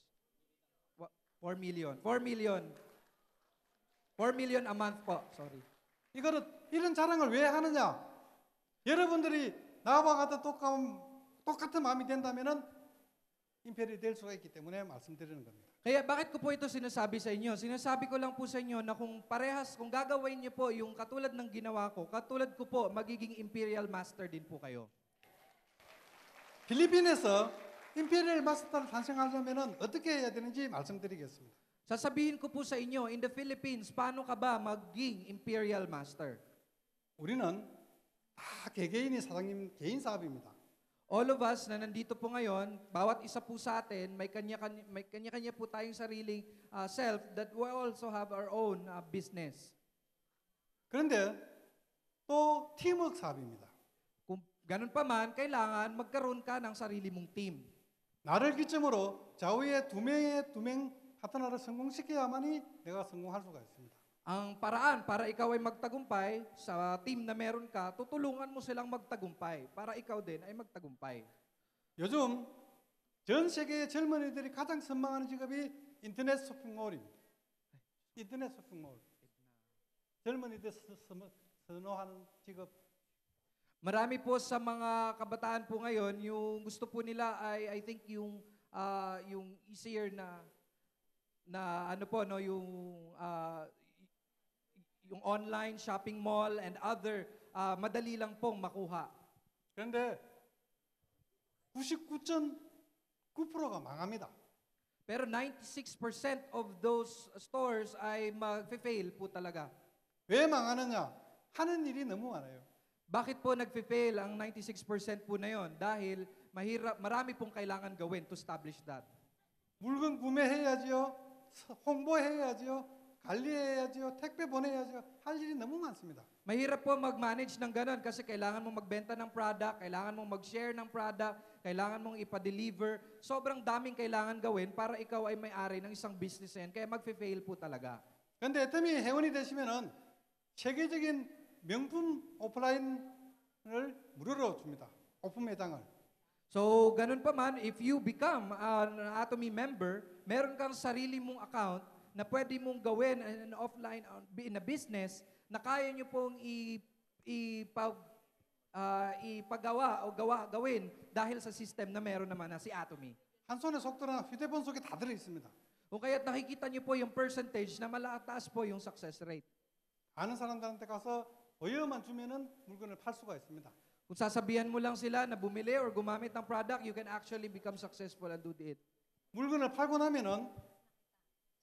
4 million. 4 million. 4 million a month po. Sorry. 이런 자랑을 왜 하느냐? 여러분들이 나와 같은 똑같은 마음이 된다면은 임페리얼이 될 수가 있기 때문에 말씀드리는 겁니다. Kaya bakit ko po ito sinasabi sa inyo? Sinasabi ko lang po sa inyo na kung parehas, kung gagawin niyo po yung katulad ng ginawa ko, katulad ko po, magiging imperial master din po kayo. 필리핀에서 임페리얼 마스터를 탄생하려면 어떻게 해야 되는지 말씀드리겠습니다. Sasabihin ko po sa inyo, in the Philippines, paano ka ba maging imperial master? 우리는 다 개개인이 사장님 개인 사업입니다. All of us na nandito po ngayon, bawat isa po sa atin, may kanya-kanya po tayong sariling self that we also have our own business. 그런데 또 팀워크 사업입니다. Kung ganun pa man, kailangan magkaroon ka ng sarili mong team. 나를 기점으로 좌우에 두 명 파트너를 성공시켜야만이 내가 성공할 수가 있습니다. Ang paraan para ikaw ay magtagumpay sa team na meron ka, tutulungan mo silang magtagumpay para ikaw din ay magtagumpay. 요즘 전 세계의 젊은이들이 가장 선망하는 직업이 인터넷 쇼핑몰입니다. 인터넷 쇼핑몰. 젊은이들 선호하는 직업. Marami po sa mga kabataan po ngayon, yung gusto po nila ay I think yung easier na ano po no yung online shopping mall and other madali lang pong makuha. 그런데 99.9%가 망합니다. Pero 96% of those stores ay mag-fail po talaga. 왜 망하느냐? 하는 일이 너무 많아요. Bakit po nag-fail ang 96% po na yon? Dahil marami pong kailangan gawin to establish that. 물건 구매해야지요. 홍보해야지요. 관리해야지요. 택배 보내야지요. 할 일이 너무 많습니다. Mahirap po mag-manage ng ganun kasi kailangan mong magbenta ng product, kailangan mong mag-share ng product, kailangan mong ipa-deliver. Sobrang daming kailangan gawin para ikaw ay may-ari ng isang business yan. Kaya mag-fail po talaga. 그런데 애터미 회원이 되시면은 세계적인 명품 오프라인을 무료로 줍니다. 오픈 매장을. So, ganun pa man, if you become an Atomy member, meron kang sarili mong account na pwede mong gawin an offline in a business na kaya nyo pong ipagawa o gawin dahil sa system na meron naman na si Atomy. 한 손에 속도나 휴대폰 속에 다 들어 있습니다. O kaya't nakikita nyo po yung percentage na malataas po yung success rate. 아는 사람들한테 가서 어여만 주면은 물건을 팔 수가 있습니다. Kung sasabihan mo lang sila na bumili or gumamit ng product, you can actually become successful and do it. 물건을 팔고 나면은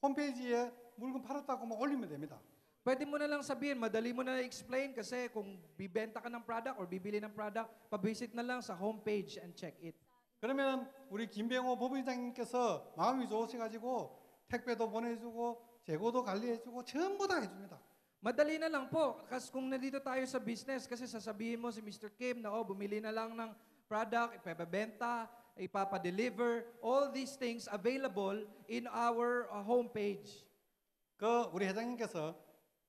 홈페이지에 물건 팔았다고 막 올리면 됩니다. Pwede mo na lang sabihin, madali mo na explain kasi kung bibenta ka ng product or bibili ng product, pabisit na lang sa homepage and check it. 그러면 우리 김병호 법의장님께서 마음이 좋으셔가지고 택배도 보내주고 재고도 관리해주고 전부 다 해줍니다. Madali na lang po. Kasi kung nandito tayo sa business, kasi sasabihin mo si Mr. Kim na bumili na lang ng product, ipabenta, ipapa-deliver, all these things available in our homepage. 우리 회장님께서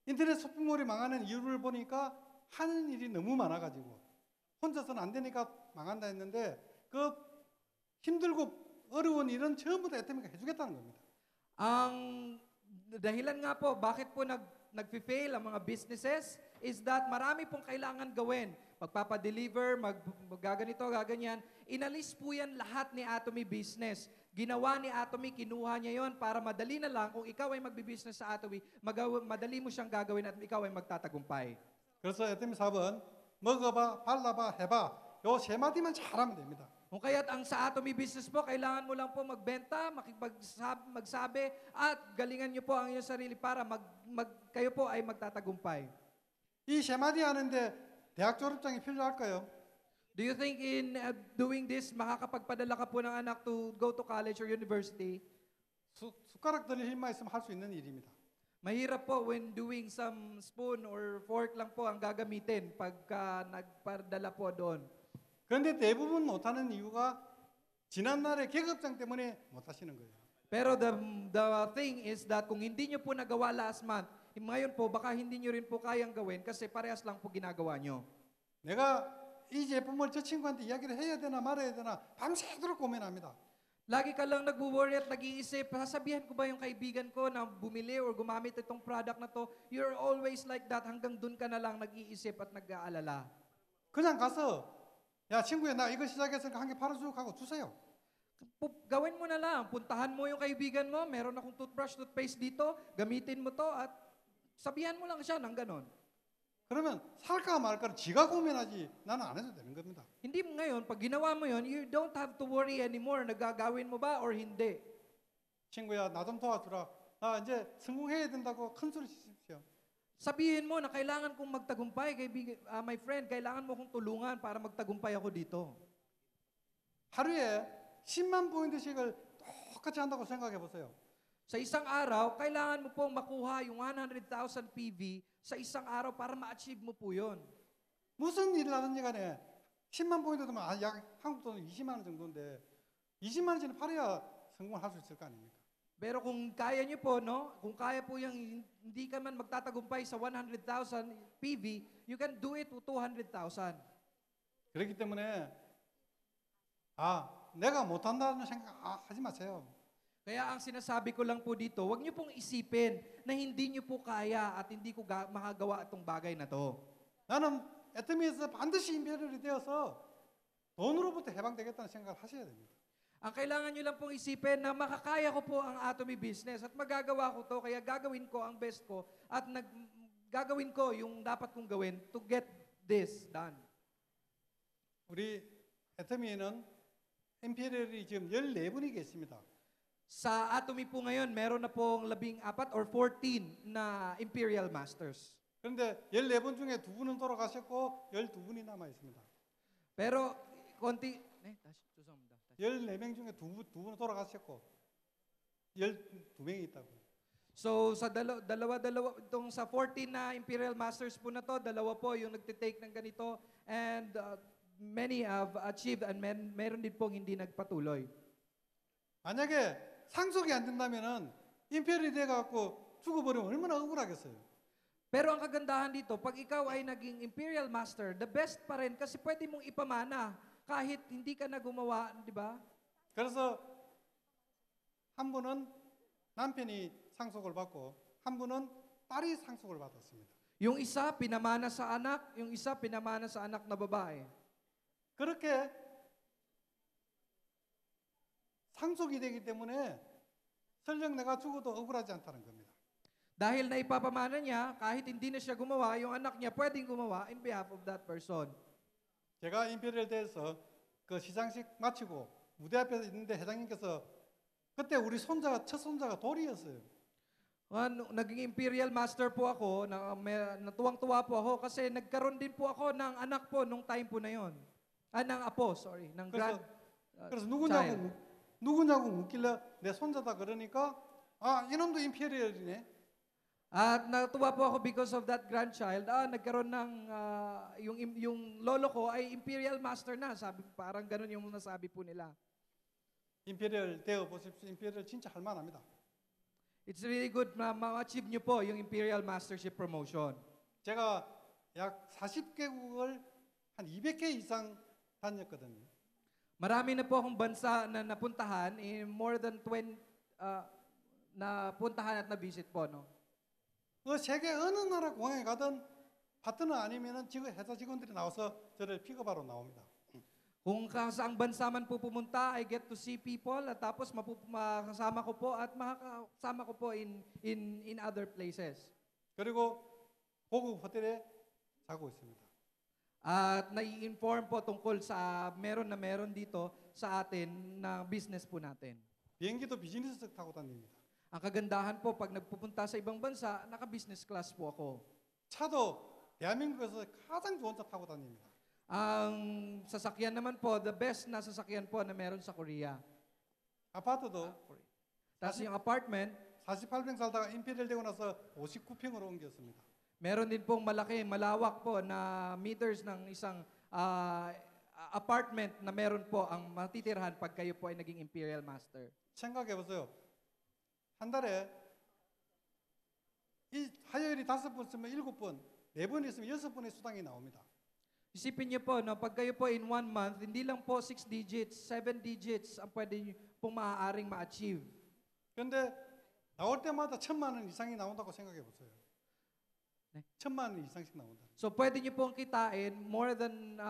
인터넷 쇼핑몰이 망하는 이유를 보니까 하는 일이 너무 많아가지고 혼자서는 안 되니까 망한다 했는데 그 힘들고 어려운 일은 전부 다 애터미가 해주겠다는 겁니다. Ang dahilan nga po, bakit po nag-fail ang mga businesses is that marami pong kailangan gawin. Magpapadeliver, magaganito, gaganyan. Inalis po yan lahat ni Atomy Business. Ginawa ni Atomy, kinuha niya yon para madali na lang kung ikaw ay magbibusiness sa Atomy, madali mo siyang gagawin at ikaw ay magtatagumpay. 그래서 애터미 사업은 먹어봐, 발라봐, 해봐. 요 세 마디만 잘하면 됩니다. Kung kaya't ang sa Atomy Business po, kailangan mo lang po magbenta, magsabi, at galingan niyo po ang iyong sarili para kayo po ay magtatagumpay. 이 세 마디 하는데 대학 졸업장이 필요할까요? Do you think in doing this, makakapagpadala ka po ng anak to go to college or university? 숟가락 들릴 힘만 있으면 할 수 있는 일입니다. Mahirap po when doing some spoon or fork lang po ang gagamitin pagka nagpadala po doon. 그런데 대부분 못하는 이유가 지난날의 계급장 때문에 못하시는 거예요. Pero the thing is that kung hindi nyo po nagawa last month, ngayon po baka hindi nyo rin po kayang gawin kasi parehas lang po ginagawa nyo. 내가 이 제품을 저 친구한테 이야기를 해야 되나 말아야 되나 밤새도록 고민합니다. Lagi ka lang nag-worry at nag-iisip, sasabihan ko ba yung kaibigan ko na bumili or gumamit itong product na to? You're always like that hanggang dun ka na lang nag-iisip at nag-aalala. 그냥 가서 야 친구야 나 이거 시작했으니까 한 개 팔아주고 하고 주세요. Gawin mo na lang. Puntahan mo yung kaibigan mo. Meron akong toothbrush, toothpaste dito. Gamitin mo to at sabihan mo lang siya ng ganon. 그러면 살까 말까를 지가 고민하지 나는 안 해도 되는 겁니다. Hindi mo ngayon, pag ginawa mo yon, you don't have to worry anymore. Nagagawin mo ba or hindi? 친구야 나 좀 도와주라. 나 이제 성공해야 된다고 큰 소리 치십시오. Sabihin mo na kailangan kong magtagumpay, kaibigan, my friend, kailangan mo kong tulungan para magtagumpay ako dito. 하루에 10만 포인트씩을 똑같이 한다고 생각해 보세요. Sa isang araw, kailangan mo pong makuha yung 100,000 PV sa isang araw para ma-achieve mo po yun. 무슨 일을 하든지 간에 10만 포인트 되면 약 한국 돈 20만 원 정도인데 20만 원짜리 팔아야 성공을 할 수 있을 거 아닙니까? Pero kung kaya nyo po, no? Kung kaya po yung hindi ka man magtatagumpay sa 100,000 PV, you can do it to 200,000. 그렇기 때문에 내가 못한다는 생각 하지 마세요. Kaya ang sinasabi ko lang po dito, huwag nyo pong isipin na hindi nyo po kaya at hindi ko makagawa itong bagay na to. 나는 애터미에서 반드시 인베리얼이 되어서 돈으로부터 해방되겠다는 생각을 하셔야 됩니다. Ang kailangan nyo lang pong isipin na makakaya ko po ang Atomy business at magagawa ko to, kaya gagawin ko ang best ko at gagawin ko yung dapat kong gawin to get this done. 우리 애터미에는 임페리얼이 지금 14분이 계십니다. Sa Atomy po ngayon, meron na pong 14 or 14 na Imperial Masters. 그런데 14분 중에 2분은 돌아가셨고 12분이 남아 있습니다. Pero konti, 다시 죄송합니다. 14명 중에 2분은 돌아가셨고 12명이 있다고. So sa dalawa itong sa 14 na Imperial Masters po na to, dalawa po yung nagte-take ng ganito and many have achieved and meron din pong hindi nagpatuloy. 만약에 상속이 안 된다면은 임페리얼이 돼 갖고 죽어버리면 얼마나 억울하겠어요. Pero ang kagandahan dito, pag ikaw ay naging Imperial Master, the best pa rin kasi pwede mong ipamana kahit hindi ka na gumawa, di ba? 그래서 한 분은 남편이 상속을 받고 한 분은 딸이 상속을 받았습니다. Yung isa, pinamana sa anak, yung isa, pinamana sa anak na babae. 그렇게 상속이 되기 때문에 설령 내가 죽어도 억울하지 않다는 겁니다. Dahil na ipapamana niya, kahit hindi na siya gumawa, yung anak niya pwedeng gumawa in behalf of that person. 제가 임페리얼 대에서 그 시상식 마치고 무대 앞에 있는데 회장님께서 그때 우리 첫 손자가 돌이었어요. Naging Imperial Master po ako, natuwang-tuwa po ako kasi nagkaroon din po ako ng anak po nung time po na yon. Ng apo, sorry, ng 그래서 child. 누구냐고 묻길래 내 손자다 그러니까 이놈도 임페리얼이네. At natuwa po ako because of that grandchild. Nagkaroon ng yung lolo ko ay Imperial Master na. Sabi parang ganoon yung nasabi po nila. 임페리얼 되어 보십시오. 임페리얼 진짜 할 만합니다. It's really good na ma-achieve nyo po yung Imperial Mastership promotion. 제가 약 40개국을 한 200개 이상 다녔거든요. Marami na po akong bansa na napuntahan, more than 20 na puntahan at na-visit po, no? 그 세계 어느 나라 공항에 가든 파트너 아니면은 회사 직원들이 나와서 저를 픽업하러 나옵니다. Kung saang bansa man po pumunta, I get to see people at tapos makasama ko po at makakasama ko po in other places. 그리고 고급 호텔에 자고 있습니다. At nai-inform po tungkol sa meron dito sa atin na business po natin. 비행기도 비즈니스석 타고 다닙니다. Ang kagandahan po, pag nagpupunta sa ibang bansa, naka-business class po ako. 차도 대한민국에서 가장 좋은 차 타고 다닙니다. Ang sasakyan naman po, the best na sasakyan po na meron sa Korea. 아파트도 Tapos yung apartment, 48평 살다가 임페리얼 되고 나서 59평으로 옮겼습니다. meron din pong malawak po na meters ng isang apartment na meron po ang matitirhan pag kayo po ay naging Imperial Master. 생각해 보세요. 한 달에 이 화요일이 5번 있으면 7번, 4번 있으면 6번의 수당이 나옵니다. Isipin niyo po, no, pag kayo po in 1 month, hindi lang po 6 digits, 7 digits ang pwede pong maaaring ma-achieve. 그런데 나올 때마다 1,000만 원 이상이 나온다고 생각해 보세요. 네? 1,000만 원 이상씩 나온다. So pwede niyo pong kitain more than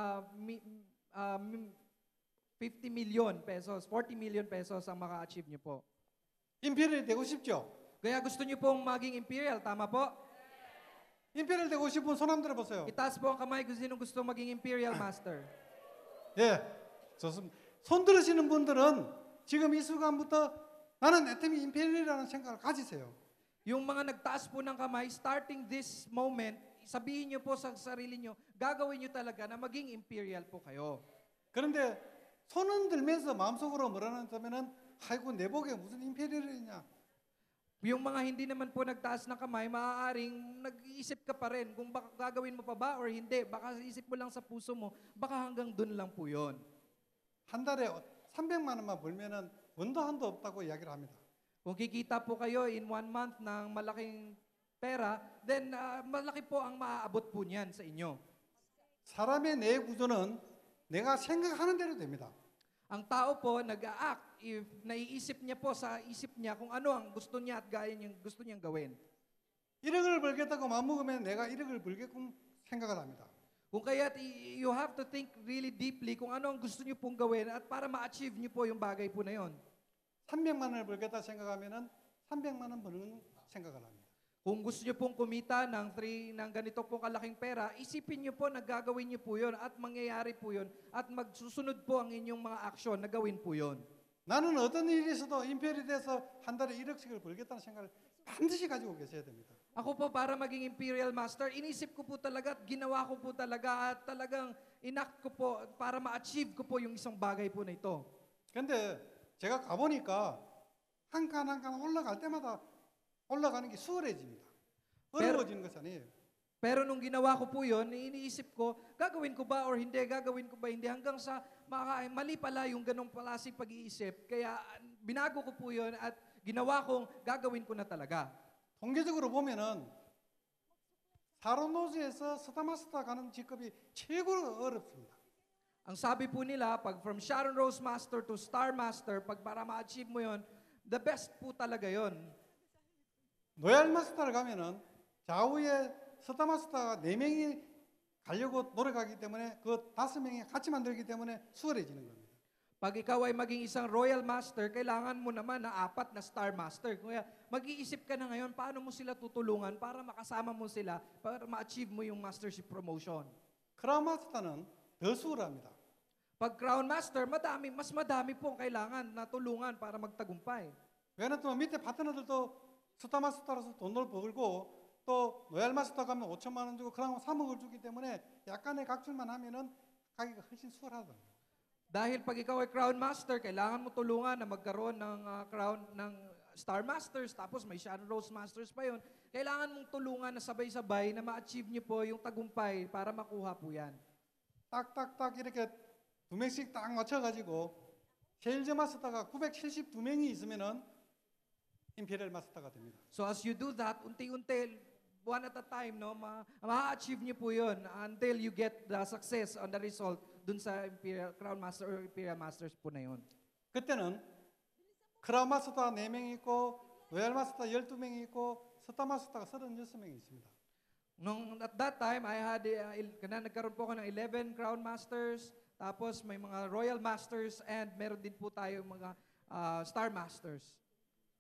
50 million pesos, 40 million pesos ang maka-achieve nyo po. 임페리얼이 되고 싶죠? Kaya gusto nyo pong maging imperial, tama po? 임페리얼 되고 싶은 손 한번 들어보세요. Itaas po ang kamay kung sino gusto maging imperial master. 예, 좋습니다. 손 들으시는 분들은 지금 이 순간부터 나는 애터미 임페리얼이라는 생각을 가지세요. Yung mga nagtaas po ng kamay, starting this moment, sabihin nyo po sa sarili nyo, gagawin nyo talaga na maging imperial po kayo. 그런데 손은 들면서 마음속으로 뭐라는 하면은 아이고 내 복에 무슨 임페리얼이냐. Yung mga hindi naman po nagtaas ng kamay, maaaring nag-iisip ka pa rin kung baka gagawin mo pa ba or hindi. Baka isip mo lang sa puso mo, baka hanggang dun lang po yun. 한 달에 300만 원만 벌면은 원도 한도 없다고 이야기를 합니다. Kung kikita po kayo in 1 month ng malaking pera, then malaki po ang maaabot po niyan sa inyo. 사람의 뇌 구조는 내가 생각하는 대로 됩니다. Ang tao po nag-a-act if naiisip niya po sa isip niya kung ano ang gusto niya at gaya niyang gusto niyang gawin. 1억을 벌겠다고 마음먹으면 내가 1억을 벌게끔 생각을 합니다. Kung kaya't you have to think really deeply kung ano ang gusto niyo pong gawin at para ma-achieve niyo po yung bagay po na yon. 300만 원을 벌겠다 생각하면은 300만 원 버는 생각을 합니다. Kung gusto niyo pong kumita ng ganito pong kalaking pera, isipin niyo po na gagawin niyo po yun at mangyayari po yun at magsusunod po ang inyong mga aksyon na gawin po yun. 나는 어떤 일이 있어도 임페리얼이 돼서 한 달에 1억씩을 벌겠다는 생각을 반드시 가지고 계셔야 됩니다. Ako po para maging Imperial Master, inisip ko po talaga at ginawa ko po talaga at talagang inact ko po para ma-achieve ko po yung isang bagay po na ito. 근데 제가 가보니까 한 칸 한 칸 올라갈 때마다 올라가는 게 수월해집니다. 어려워지는 것이 아니에요. Pero nung ginawa ko po yun, iniisip ko, gagawin ko ba or hindi, gagawin ko ba hindi, hanggang sa mali pala yung ganong palasing pag-iisip. Kaya binago ko po yun at ginawa kong gagawin ko na talaga. 통계적으로 보면은 사로노즈에서 스타마스터 가는 직급이 최고로 어렵습니다. Ang sabi po nila, pag from Sharon Rose Master to Star Master, pag para ma-achieve mo yun, the best po talaga yun. 노얄 마스터를 가면은 좌우에 스타마스터가 4명이 가려고 노력하기 때문에 그 5명이 같이 만들기 때문에 수월해지는 겁니다. Pag ikaw ay maging isang Royal Master, kailangan mo naman na 4 na Star Master. Kaya mag-iisip ka na ngayon, paano mo sila tutulungan para makasama mo sila, para ma-achieve mo yung Mastership promotion. 크라운 마스터는 더 수월합니다. Pag Crown Master, mas madami po ang kailangan na tulungan para magtagumpay. 왜냐하면 밑에 파트너들도 스타마스터로서 돈을 벌고 또 노얄 마스터 가면 5천만 원 주고 크라운 3억을 주기 때문에 약간의 각출만 하면은 가기가 훨씬 수월하더라고요. Dahil pag ikaw ay Crown Master, kailangan mo tulungan na magkaroon ng Crown ng Star Masters, tapos may Sharon Rose Masters pa yun. Kailangan mong tulungan na sabay-sabay na ma-achieve niyo po yung tagumpay para makuha po yan. 딱딱딱 이렇게 2명씩 딱 맞춰가지고 세일즈 마스터가 972명이 있으면은 임페리얼 마스터가 됩니다. So as you do that, unti-unti, one at a time, no, ma-achieve niyo po yun until you get the success on the result dun sa Imperial Crown Master or Imperial Masters po na yun. 그때는 크라운 마스터 4명이 있고 노얄 마스터 12명이 있고 스타 마스터가 36명이 있습니다. At that time, I had, nagkaroon po ako ng 11 Crown Masters, tapos may mga Royal Masters, and meron din po tayo mga Star Masters.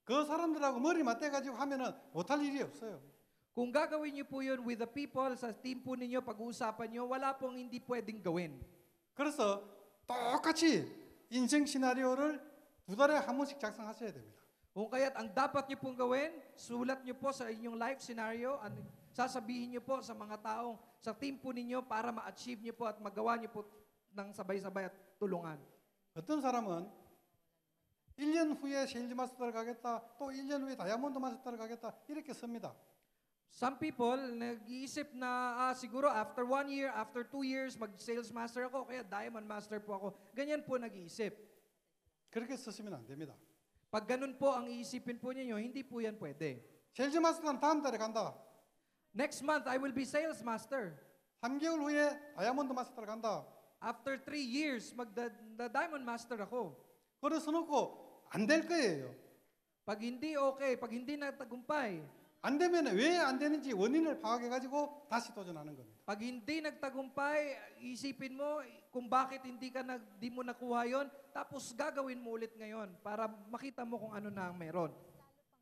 그 사람들하고 머리 맞대가지고 하면은 못할 일이 없어요. Kung gagawin niyo po yun with the people, sa team po ninyo, pag-uusapan niyo, wala pong hindi pwedeng gawin. 그래서 똑같이 인생 시나리오를 2달에 한 번씩 작성하셔야 됩니다. Kung kaya't ang dapat niyo pong gawin, sulat niyo po sa inyong life scenario, at sasabihin niyo po sa mga taong sa team po ninyo para ma-achieve niyo po at magawa niyo po ng sabay-sabay at tulungan. 어떤 사람은 1년 후에 세일즈 마스터를 가겠다, 또 1년 후에 다이아몬드 마스터를 가겠다 이렇게 씁니다. Some people, nag-iisip na siguro after 1 year, after 2 years, mag-sales master ako, kaya diamond master po ako. Ganyan po nag-iisip. 그렇게 쓰시면 안 됩니다. Pag ganun po ang iisipin po ninyo, hindi po yan pwede. 세일즈 마스터는 다음 달에 간다. Next month, I will be sales master. 3개월 후에 다이아몬드 마스터를 간다. After 3 years, mag-diamond master ako. 그래서 놓고 안 될 거예요. Pag hindi okay, pag hindi natagumpay, 안 되면 왜 안 되는지 원인을 파악해 가지고 다시 도전하는 겁니다. Pag hindi nagtagumpay, isipin mo kung bakit di mo nakuha yon, tapos gagawin mo ulit ngayon para makita mo kung ano na ang meron.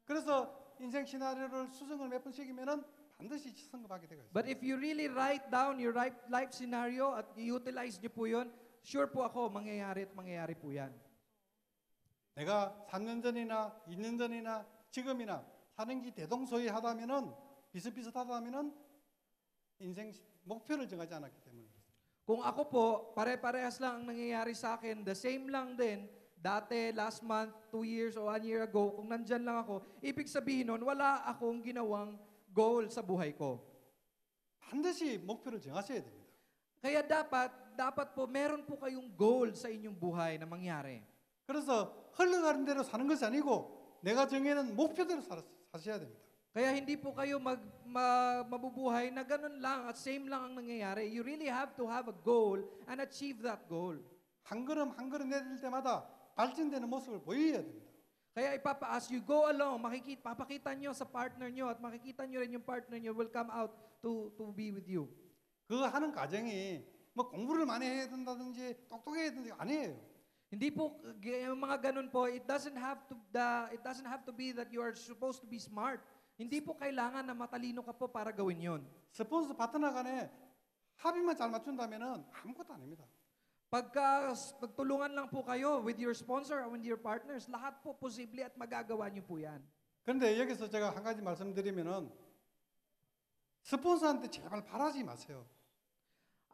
그래서 인생 시나리오를 수정을 몇 번 시키면은 반드시 성공하게 되고 있어요. But if you really write down your life scenario at i-utilize niyo po yun, sure po ako, mangyayari at mangyayari po yan. 내가 3년 전이나 2년 전이나 지금이나 사는 게 대동소이하다면은 비슷비슷하다면은 인생 목표를 정하지 않았기 때문에 그렇습니다. Kung ako po, pare-parehas lang ang nangyayari sa akin, the same lang din, dati, last month, 2 years o 1 year ago, kung nandyan lang ako, ibig sabihin nun, wala akong ginawang goal sa buhay ko. 반드시 목표를 정하셔야 됩니다. Kaya dapat po, meron po kayong goal sa inyong buhay na mangyari. 그래서 흘러가는 대로 사는 것이 아니고 내가 정해놓은 목표대로 사셔야 됩니다. Kaya hindi po kayo mabubuhay na ganun lang at same lang ang nangyayari. You really have to have a goal and achieve that goal. 한 걸음 한 걸음 내릴 때마다 발전되는 모습을 보여야 됩니다. Kaya as you go along, papakita nyo sa partner nyo at makikita nyo rin yung partner nyo will come out to be with you. 그 하는 과정이 뭐 공부를 많이 해야 된다든지 똑똑해야 된다든지 아니에요. Hindi po yung mga ganun po, it doesn't have to be that you are supposed to be smart. Hindi po kailangan na matalino ka po para gawin 'yon. 스폰서 파트너 간에 합의만 잘 맞춘다면은 아무것도 아닙니다. Pagtulungan lang po kayo with your sponsor or with your partners, lahat po posible at magagawa niyo po 'yan. 그런데 여기서 제가 한 가지 말씀드리면은 스폰서한테 제발 바라지 마세요.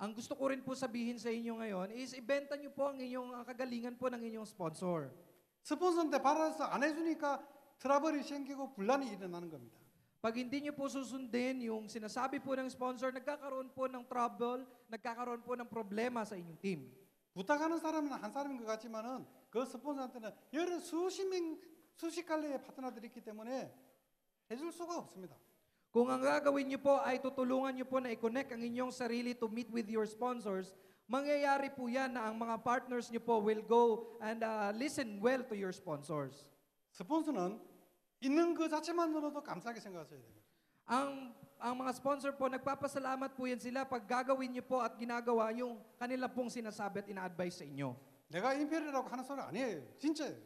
Ang gusto ko rin po sabihin sa inyo ngayon is ibenta niyo po ang inyong kagalingan po ng inyong sponsor. 스폰서한테 바라서 안 해주니까 트러블이 생기고 분란이 일어나는 겁니다. Pag hindi niyo po susundin yung sinasabi po ng sponsor, nagkakaroon po ng trouble, nagkakaroon po ng problema sa inyong team. 부탁하는 사람은 한 사람인 것 같지만은 그 스폰서한테는 여러 수십 갈래의 파트너들이 있기 때문에 해줄 수가 없습니다. Kung ang gagawin niyo po ay tutulungan niyo po na i-connect ang inyong sarili to meet with your sponsors, mangyayari po yan na ang mga partners niyo po will go and listen well to your sponsors. 스폰서는 있는 그 자체만으로도 감사하게 생각하셔야 됩니다. Ang mga sponsor po, nagpapasalamat po yan sila pag gagawin niyo po at ginagawa yung kanila pong sinasabi at ina-advise sa inyo. 내가 임페리라고 하는 소리 아니에요. 진짜예요.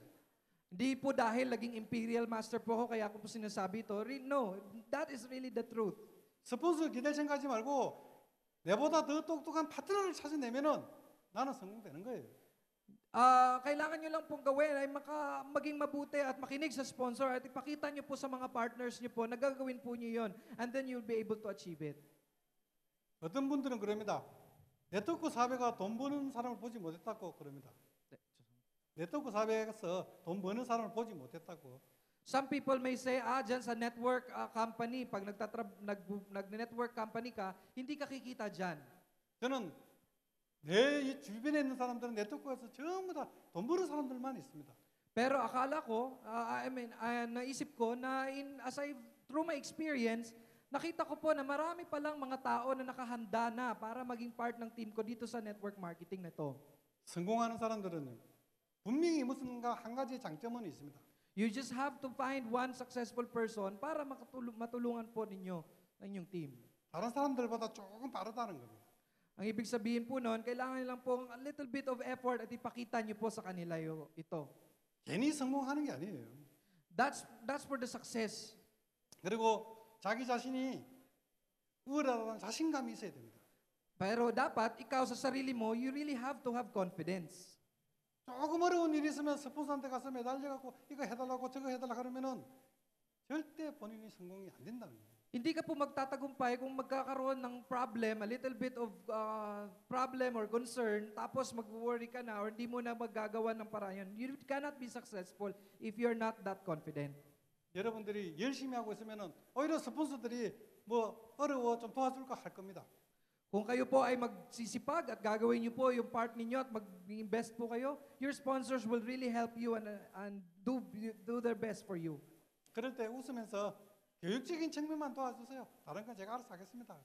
Hindi po dahil naging imperial master po ako kaya ako po sinasabi ito. No, that is really the truth. 스폰서 기댈 생각하지 말고 내보다 더 똑똑한 파트너를 찾아내면은 나는 성공되는 거예요. Kailangan nyo lang pong gawin ay maging mabuti at makinig sa sponsor at ipakita nyo po sa mga partners nyo po na gagawin po nyo yun and then you'll be able to achieve it. 어떤 분들은 그럽니다. 네트워크 사업가 돈 버는 사람을 보지 못했다고 그럽니다. 네트워크 사업에서 돈 버는 사람을 보지 못했다고. Some people may say, dyan sa network company, pag nag-network company ka, hindi ka kikita dyan. 저는 내 주변에 있는 사람들은 네트워크에서 전부 다 돈 버는 사람들만 있습니다. Pero akala ko, naisip ko na through my experience, nakita ko po na marami palang mga tao na nakahanda na para maging part ng team ko dito sa network marketing na to. 성공하는 사람들은 분명히 무슨가 한 가지 장점은 있습니다. You just have to find one successful person para matulungan po ninyo ang inyong team. 다른 사람들보다 조금 빠르다는 겁니다. Ang ibig sabihin po noon, kailangan nilang pong a little bit of effort at ipakita niyo po sa kanila ito. 괜히 성공하는 게 아니에요. That's for the success. 그리고 자기 자신이 우월하다는 자신감이 있어야 됩니다. Pero dapat, ikaw sa sarili mo, you really have to have confidence. 조금 어려운 일이 있으면 스폰서한테 가서 매달려갖고 이거 해달라고 저거 해달라고 그러면은 절대 본인이 성공이 안 된다는 거예요. Hindi ka po magtatagumpay kung magkakaroon ng problem, a little bit of problem or concern, tapos mag-worry ka na or hindi mo na magagawa ng paraan. You cannot be successful if you're not that confident. 여러분들이 열심히 하고 있으면은 오히려 스폰서들이 뭐 어려워 좀 도와줄까 할 겁니다. Kung kayo po ay magsisipag at gagawin niyo po yung part ninyo at mag-invest po kayo, your sponsors will really help you and do their best for you. 그럴 때 웃으면서 교육적인 측면만 도와주세요. 다른 건 제가 알아서 하겠습니다.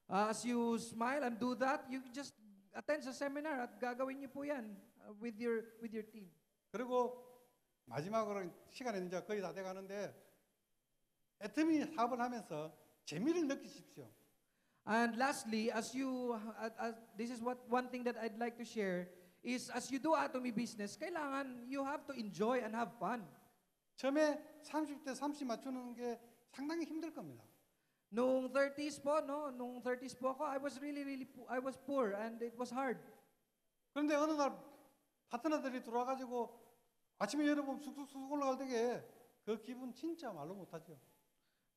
As you smile and do that, you just attend sa seminar at gagawin niyo po yan with your team. 그리고 마지막으로 시간이 이제 거의 다 돼가는데 애터미 사업을 하면서 재미를 느끼십시오. And lastly, this is what one thing that I'd like to share is as you do Atomy business, kailangan you have to enjoy and have fun. 처음에 30대 30 맞추는 게 상당히 힘들 겁니다. Nung 30s po, no, nung 30s po ako, I was poor and it was hard. 그런데 어느 날 파트너들이 들어와가지고 아침에 여러분 쑥쑥쑥 올라갈 때에 그 기분 진짜 말로 못하죠.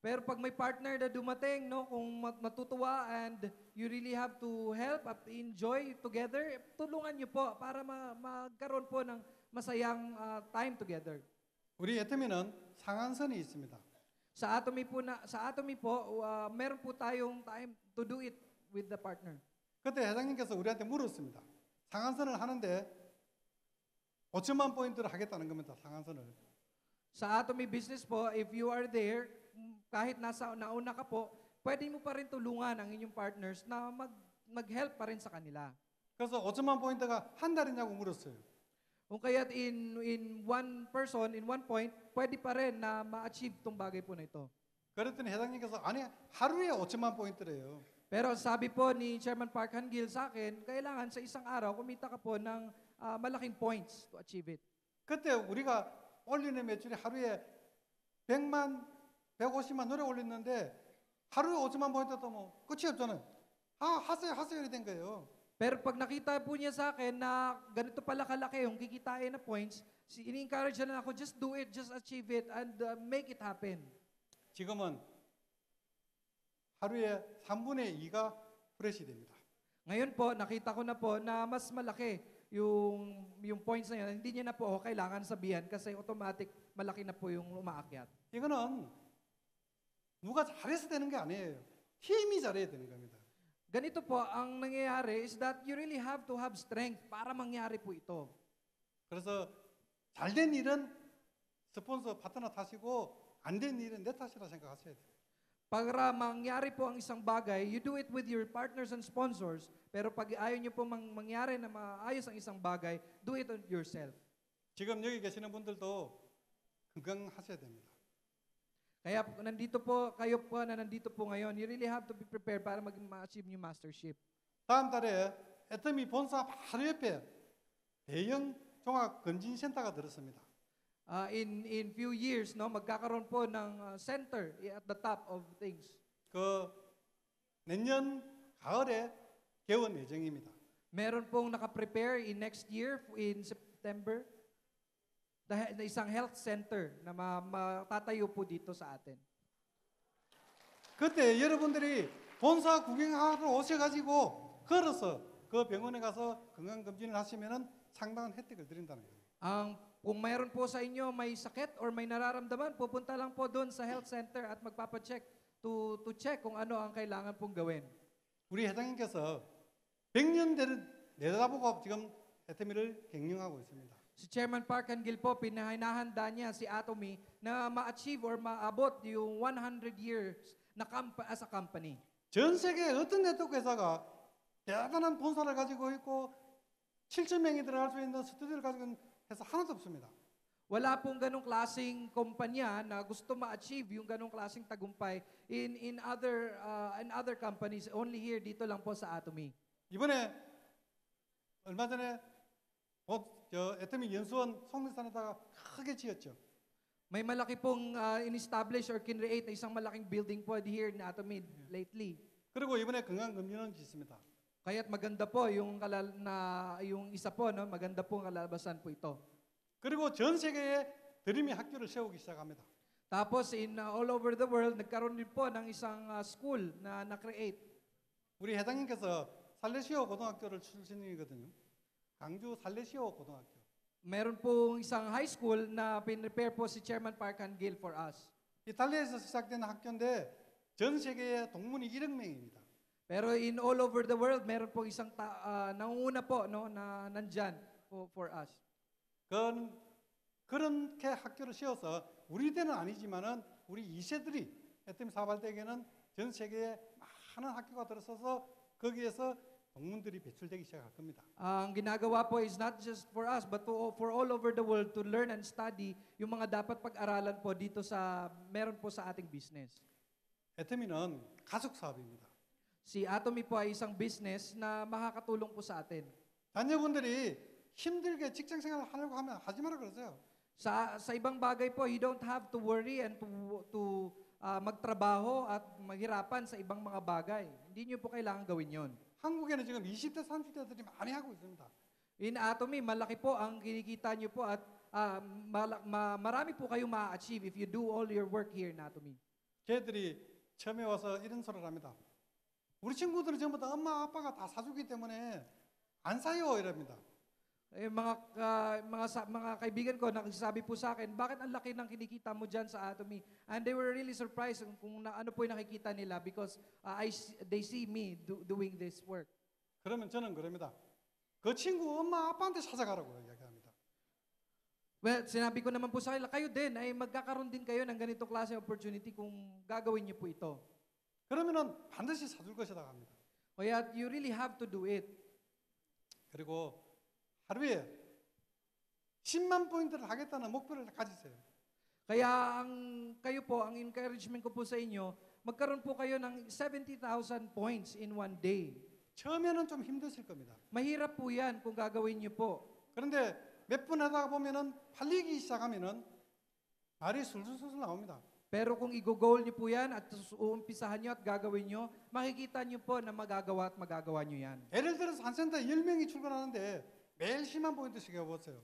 Pero pag may partner na dumating, no, kung matutuwa and you really have to help at enjoy together, tulungan niyo po para magkaroon po ng masayang time together. 우리 애터미는 상한선이 있습니다. Sa Atomy po, meron po tayong time to do it with the partner. 그때 회장님께서 우리한테 물었습니다. 상한선을 하는데 5천만 포인트를 하겠다는 겁니다. 상한선을. Sa Atomy business po, if you are there, kahit nauna ka po, pwede mo pa rin tulungan ang inyong partners na mag-help pa rin sa kanila. 그래서 5천만 포인트가 한 달이냐고 물었어요. Kung kaya't in one person, in one point, pwede pa rin na ma-achieve tong bagay po na ito. 그랬더니 회장님께서 아니 하루에 5천만 포인트래요. Pero sabi po ni Chairman Park Han-gil sa akin, kailangan sa isang araw kumita ka po ng malaking points to achieve it. 그때 우리가 올리는 매출이 하루에 100만, 150만 노래 올렸는데 하루에 5천만 포인트 뜨면 끝이 없잖아요. 하세요 이렇게 된 거예요. Pero pag nakita po niya sa akin na ganito pala kalaki yung kikitain na points, ini-encourage na ako, just do it, just achieve it, and make it happen. 지금은 하루에 3분의 2가 프레시 됩니다. Ngayon po, nakita ko na po na mas malaki yung points na yun. Hindi niya na po ako kailangan sabihan kasi automatic malaki na po yung umaakyat. 이거는 누가 잘해서 되는 게 아니에요. 팀이 잘해야 되는 겁니다. Ganito po, ang nangyayari is that you really have to have strength para mangyari po ito. 그래서 잘된 일은 스폰서 파트너 탓이고 안 된 일은 내 탓이라 생각하셔야 돼요. Para mangyari po ang isang bagay, you do it with your partners and sponsors. Pero pag ayaw niyo po mangyari na maayos ang isang bagay, do it on yourself. 지금 여기 계시는 분들도 건강하셔야 됩니다. Kaya kayo po na nandito po ngayon, you really have to be prepared para ma-achieve niyo mastership. 다음 달에 애터미 본사 바로 옆에 대형 종합 건진센터가 들었습니다. In few years, no, magkakaroon po ng center at the top of things. 그 내년 가을에 개원 예정입니다. Meron pong naka-prepare in next year, in September, na isang health center na matatayo po dito sa atin. 그때 여러분들이 본사 구경하러 오셔가지고 걸어서 그 병원에 가서 건강검진을 하시면은 상당한 혜택을 드린다는 거예요. Kung mayroon po sa inyo may sakit or may nararamdaman, pupunta lang po doon sa health center at magpapacheck to check kung ano ang kailangan pong gawin. 우리 회장님께서 100년 내다보고 지금 애터미를 경영하고 있습니다. Si Chairman Park Han-gil po, pinahinahanda niya si Atomy na ma-achieve or maabot yung 100 years na as a company. 전 세계 어떤 네트워크 회사가 대단한 본사를 가지고 있고 7천 명이 들어갈 수 있는 스튜디오를 가지고 있는 회사 하나도 없습니다. Wala pong ganong klaseng kumpanya na gusto ma-achieve yung ganong klaseng tagumpay in other companies. Only here, dito lang po sa Atomy. 이번에 얼마 전에 애터미 연수원 속리산에다가 크게 지었죠. May malaki pong in-establish or kinreate na isang malaking building po here in Atomy lately. 그리고 이번에 건강검진원 짓습니다. Kaya't maganda po yung isa po, no? Maganda po ang kalalabasan po ito. 그리고 전 세계에 드림이 학교를 세우기 시작합니다. Tapos all over the world, nagkaroon din po ng isang school na na-create. 우리 회장님께서 살레시오 고등학교를 출신이거든요. 강주 살레시오 고등학교. Meron pong isang high school na pinrepare po si Chairman Park Han-gil for us. 이탈리아에서 시작된 학교인데 전 세계에 동문이 1억 명입니다. Pero in all over the world, meron pong isang nangunguna po, no, na nandyan for us. 그렇게 학교를 세워서 우리 때는 아니지만은 우리 2세들이 애터미 사발대에는 전 세계에 많은 학교가 들어서서 거기에서 동문들이 배출되기 시작할 겁니다. Ang ginagawa po is not just for us, but for all over the world to learn and study yung mga dapat pag-aralan po dito sa, meron po sa ating business. 애터미는 가족 사업입니다. Si Atomy po ay isang business na makakatulong po sa atin. 자녀분들이 힘들게 직장 생활을 하려고 하면 하지 마라 그러세요. Sa ibang bagay po, you don't have to worry and to magtrabaho at maghirapan sa ibang mga bagay. Hindi niyo po kailangan gawin yon. 한국에는 지금 20대, 30대들이 많이 하고 있습니다. In Atomy, malaki po ang kinikita niyo po at marami po kayong ma-achieve if you do all your work here in Atomy. 걔들이 처음에 와서 이런 소리를 합니다. 우리 친구들은 전부 다 엄마 아빠가 다 사주기 때문에 안 사요 이럽니다. Mga kaibigan ko nagsasabi po sa akin, bakit ang laki ng kinikita mo dyan sa Atomy? And they were really surprised kung ano po yung nakikita nila because they see me doing this work. 그러면 저는 그럽니다. 그 친구 엄마 아빠한테 찾아가라고 이야기합니다. Well, sinabi ko naman po sa kanila, kayo din ay magkakaroon din kayo ng ganito klase opportunity kung gagawin niyo po ito. 그러면은 반드시 사줄 것이다 합니다. Kaya you really have to do it. 그리고 하루에 10만 포인트를 하겠다는 목표를 가지세요. Kaya kayo po, ang encouragement ko po sa inyo, magkaroon po kayo ng 70,000 points in one day. 처음에는 좀 힘드실 겁니다. Mahirap po yan kung gagawin niyo po. 그런데 몇 번 하다가 보면은 팔리기 시작하면은 말이 술술술 나옵니다. Pero kung i-goal niyo po yan at uumpisahan niyo at gagawin niyo, makikita niyo po na magagawa at magagawa niyo yan. 예를 들어서 한 센터에 10명이 출근하는데 매일 10만 포인트씩 해보세요.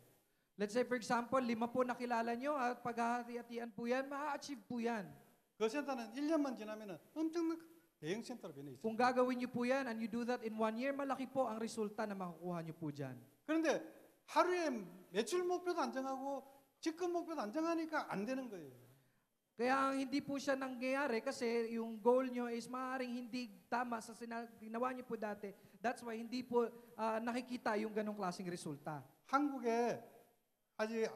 Let's say for example, 5 po nakilala niyo at paghahati-hatian po yan, ma-achieve po yan. 그 센터는 1년만 지나면은 엄청난 대형 센터로 변해 있습니다. Kung gagawin niyo po yan and you do that in 1 year, malaki po ang resulta na makukuha niyo po dyan. 그런데 하루에 매출 목표도 안 정하고 직급 목표도 안 정하니까 안 되는 거예요. Kaya hindi po siya nangyayari kasi yung goal nyo is maaaring hindi tama sa ginawa nyo po dati. That's why hindi po nakikita yung ganong klaseng resulta. 한국에 아직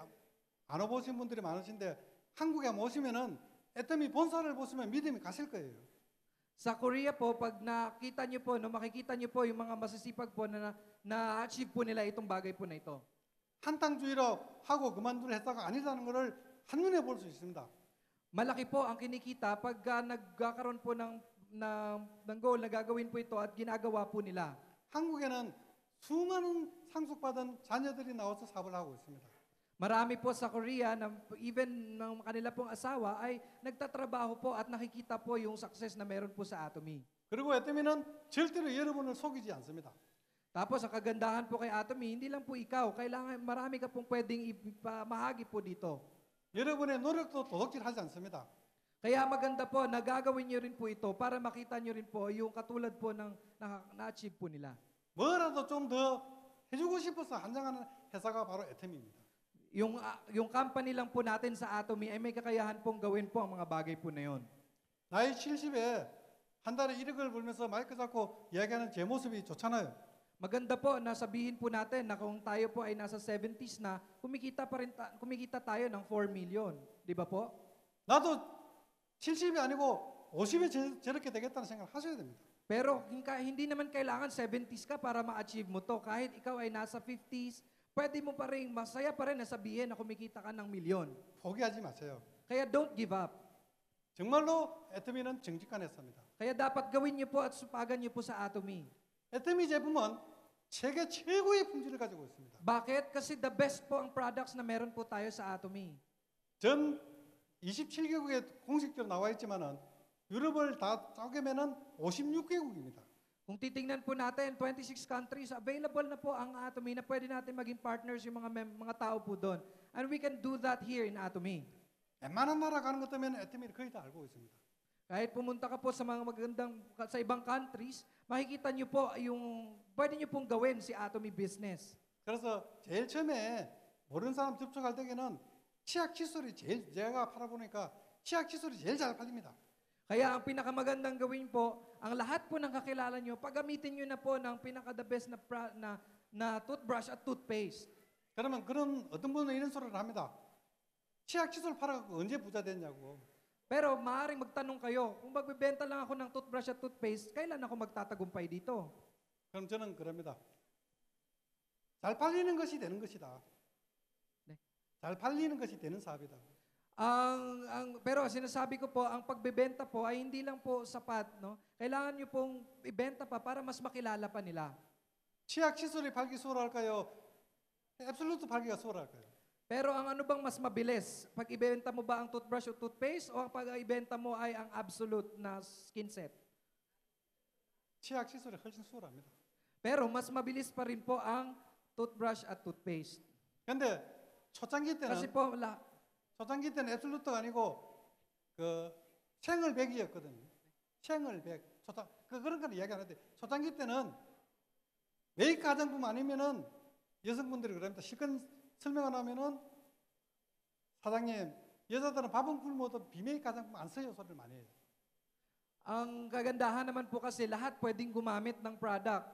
안 와보신 분들이 많으신데 한국에 오시면은 애터미 본사를 보시면 믿음이 가실 거예요. Sa Korea po, pag nakita nyo po, makikita nyo po yung mga masisipag po na na-achieve po nila itong bagay po na ito. 한탕주의로 하고 그만둘 회사가 아니라는 것을 한눈에 볼 수 있습니다. Malaki po ang kinikita pag nagkakaroon po ng goal na gagawin po ito at ginagawa po nila. 한국에는 수많은 상속받은 자녀들이 나와서 사업을 하고 있습니다. Marami po sa Korea na even ng kanila pong asawa ay nagtatrabaho po at nakikita po yung success na meron po sa Atomy. 그리고 애터미는 절대로 여러분을 속이지 않습니다. Tapos ang kagandahan po kay Atomy, hindi lang po ikaw, kailangan marami ka pong pwedeng ipamahagi po dito. 여러분의 노력도 도둑질하지 않습니다. Kaya maganda po, nagagawin niyo rin po ito para makita niyo rin po yung katulad po ng na-achieve po nila. 뭐라도 좀 더 해주고 싶어서 한장하는 회사가 바로 애터미입니다. Yung company lang po natin sa Atomy ay may kakayahan pong gawin po ang mga bagay po na yon. 나이 70에 한 달에 1억을 벌면서 마이크 잡고 이야기하는 제 모습이 좋잖아요. Maganda po na sabihin po natin na kung tayo po ay nasa 70s na, kumikita tayo ng 4 million. Di ba po? 나도 70이 아니고 50에 저렇게 되겠다는 생각을 하셔야 됩니다. Pero hindi naman kailangan 70s ka para ma-achieve mo to. Kahit ikaw ay nasa 50s, pwede mo pa rin, masaya pa rin na sabihin na kumikita ka ng milyon. 포기하지 마세요. Kaya don't give up. 정말로 애터미는 정직한 회사입니다. Kaya dapat gawin niyo po at supagan niyo po sa Atomy. 애터미 제품은 세계 최고의 품질을 가지고 있습니다. Bakit? Kasi the best po ang products na meron po tayo sa Atomy. 전 27개국에 공식적으로 나와 있지만은 유럽을 다 쪼개면은 56개국입니다. Kung titingnan po natin, 26 countries, available na po ang Atomy na pwede natin maging partners yung mga tao po doon. And we can do that here in Atomy. 웬만한 나라 가는 것 때문에 애터미를 거의 다 알고 있습니다. Kahit pumunta ka po sa mga sa ibang countries, makikita niyo po yung pwede niyo pong gawin si Atomy business. 그래서 제일 처음에 모르는 사람 접촉할 때에는 치약 칫솔이 제가 팔아보니까 치약 칫솔이 제일 잘 팔립니다. Kaya ang pinakamagandang gawin po, ang lahat po ng kakilala niyo, paggamitin niyo na po ng pinaka-the best na toothbrush at toothpaste. 그러면 어떤 분은 이런 소리를 합니다. 치약 칫솔 팔아갖고 언제 부자 됐냐고. Pero maaaring magtanong kayo, kung magbebenta lang ako ng toothbrush at toothpaste, kailan ako magtatagumpay dito? 그럼 저는 그럽니다. 잘 팔리는 것이 되는 것이다. 네. 잘 팔리는 것이 되는 사업이다. Pero sinasabi ko po, ang pagbebenta po ay hindi lang po sapat, no? Kailangan nyo pong ibenta pa para mas makilala pa nila. 치약 칫솔이 팔기 수월할까요? 앱솔루트 팔기가 수월할까요? Pero ang ano bang mas mabilis? Pag ibenta mo ba ang toothbrush o toothpaste o pag ibenta mo ay ang absolute na skin set? 치약 칫솔이 훨씬 수월합니다. Pero mas mabilis pa rin po ang toothbrush at toothpaste. 근데 초창기 Kasi 때는 po, 초창기 때는 앱솔루트가 아니고 그 생얼백이었거든요. 생얼백. 그런 건 이야기 안 하는데 초창기 때는 메이크 화장품 아니면은 여성분들이 그럽니다. 실컷 설명을 하면은 사장님 여자들은 밥은 굶어도 비메이크 화장품 안 써요 소리를 많이 해요. ang kagandahan naman po kasi lahat pwedeng gumamit ng product.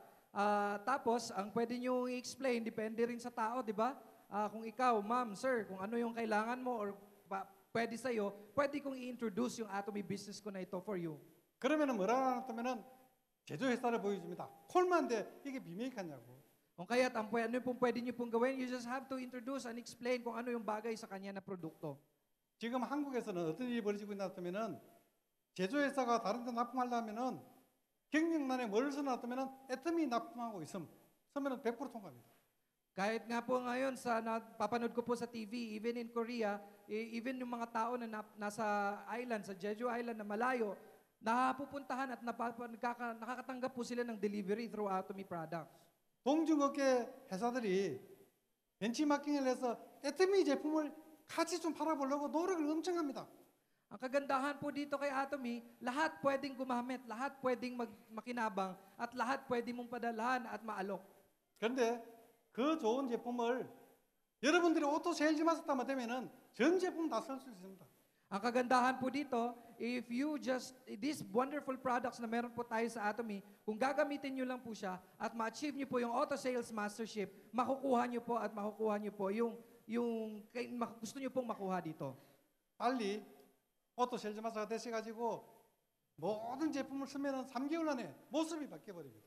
Tapos, ang pwede nyo i-explain, depende rin sa tao, di ba? Kung ikaw, ma'am, sir, kung ano yung kailangan mo or pwede sa'yo, pwede kong i-introduce yung Atomy business ko na ito for you. 그러면은 뭐라 하냐면은 제조회사를 보여줍니다. 콜만데 이게 비메이크 하냐고. Kung kaya't ano pong pwede nyo pong gawin, you just have to introduce and explain kung ano yung bagay sa kanya na produkto. 지금 한국에서는 어떤 일이 벌어지고 있냐면은 제조회사가 다른 데 납품하려면은 경영난에 뭘 써놨다면은 애터미 납품하고 있으면은 100% 통과합니다. Kahit nga po ngayon sa napapanood ko po sa TV, even in Korea, even yung mga tao na nasa island, sa Jeju Island na malayo, napupuntahan at nakakatanggap po sila ng delivery through Atomy products. 동중업계 회사들이 벤치마킹을 해서 애터미 제품을 같이 좀 팔아보려고 노력을 엄청 합니다. Ang kagandahan po dito kay Atomy, lahat pwedeng gumamit, lahat pwedeng makinabang, at lahat pwedeng mong padalhan at maalok. 그런데 그 좋은 제품을 여러분들이 오토 세일즈 마스터만 되면은 전 제품 다 쓸 수 있습니다. Ang kagandahan po dito, if you these wonderful products na meron po tayo sa Atomy, kung gagamitin nyo lang po siya at ma-achieve nyo po yung auto sales mastership, makukuha nyo po yung gusto nyo pong makuha dito. 빨리 오토 세일즈 마스터가 되셔가지고 모든 제품을 쓰면은 3개월 안에 모습이 바뀌어버립니다.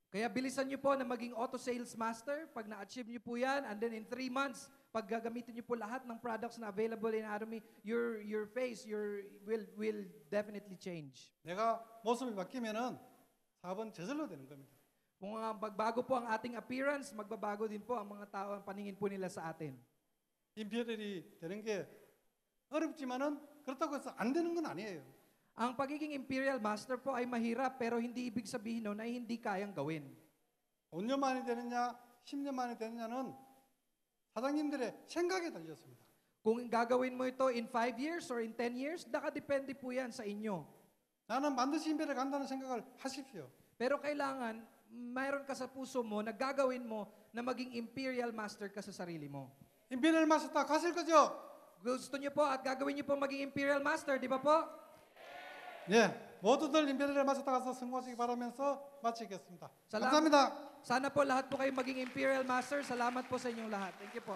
Kaya bilisan nyo po na maging auto sales master. Pag na-achieve nyo po yan, and then in 3 months, pag gagamitin nyo po lahat ng products na available in Atomy, your face will definitely change. 내가 모습이 바뀌면은 사업은 저절로 되는 겁니다. Kung magbago po ang ating appearance, magbabago din po ang mga tao, ang paningin po nila sa atin. 임페리얼이 되는 게 어렵지만은 그렇다고 해서 안 되는 건 아니에요. Ang pagiging imperial master po ay mahirap, pero hindi ibig sabihin nun ay hindi kayang gawin. 5년 만에 되느냐, 10년 만에 되느냐는 사장님들의 생각에 달렸습니다. Kung gagawin mo ito in 5 years or in 10 years, nakadepende po yan sa inyo. 나는 반드시 임페리얼 간다는 생각을 하십시오. Pero kailangan, mayroon ka sa puso mo na gagawin mo na maging imperial master ka sa sarili mo. 임페리얼 마스터 가실 거죠? Gusto niyo po at gagawin niyo po maging imperial master, di ba po? 예, 모두들 임페리얼 마스터 가서 성공하시기 바라면서 마치겠습니다. Salamat. 감사합니다. Sana po lahat po kayo maging imperial master. Salamat po sa inyong lahat. Thank you po.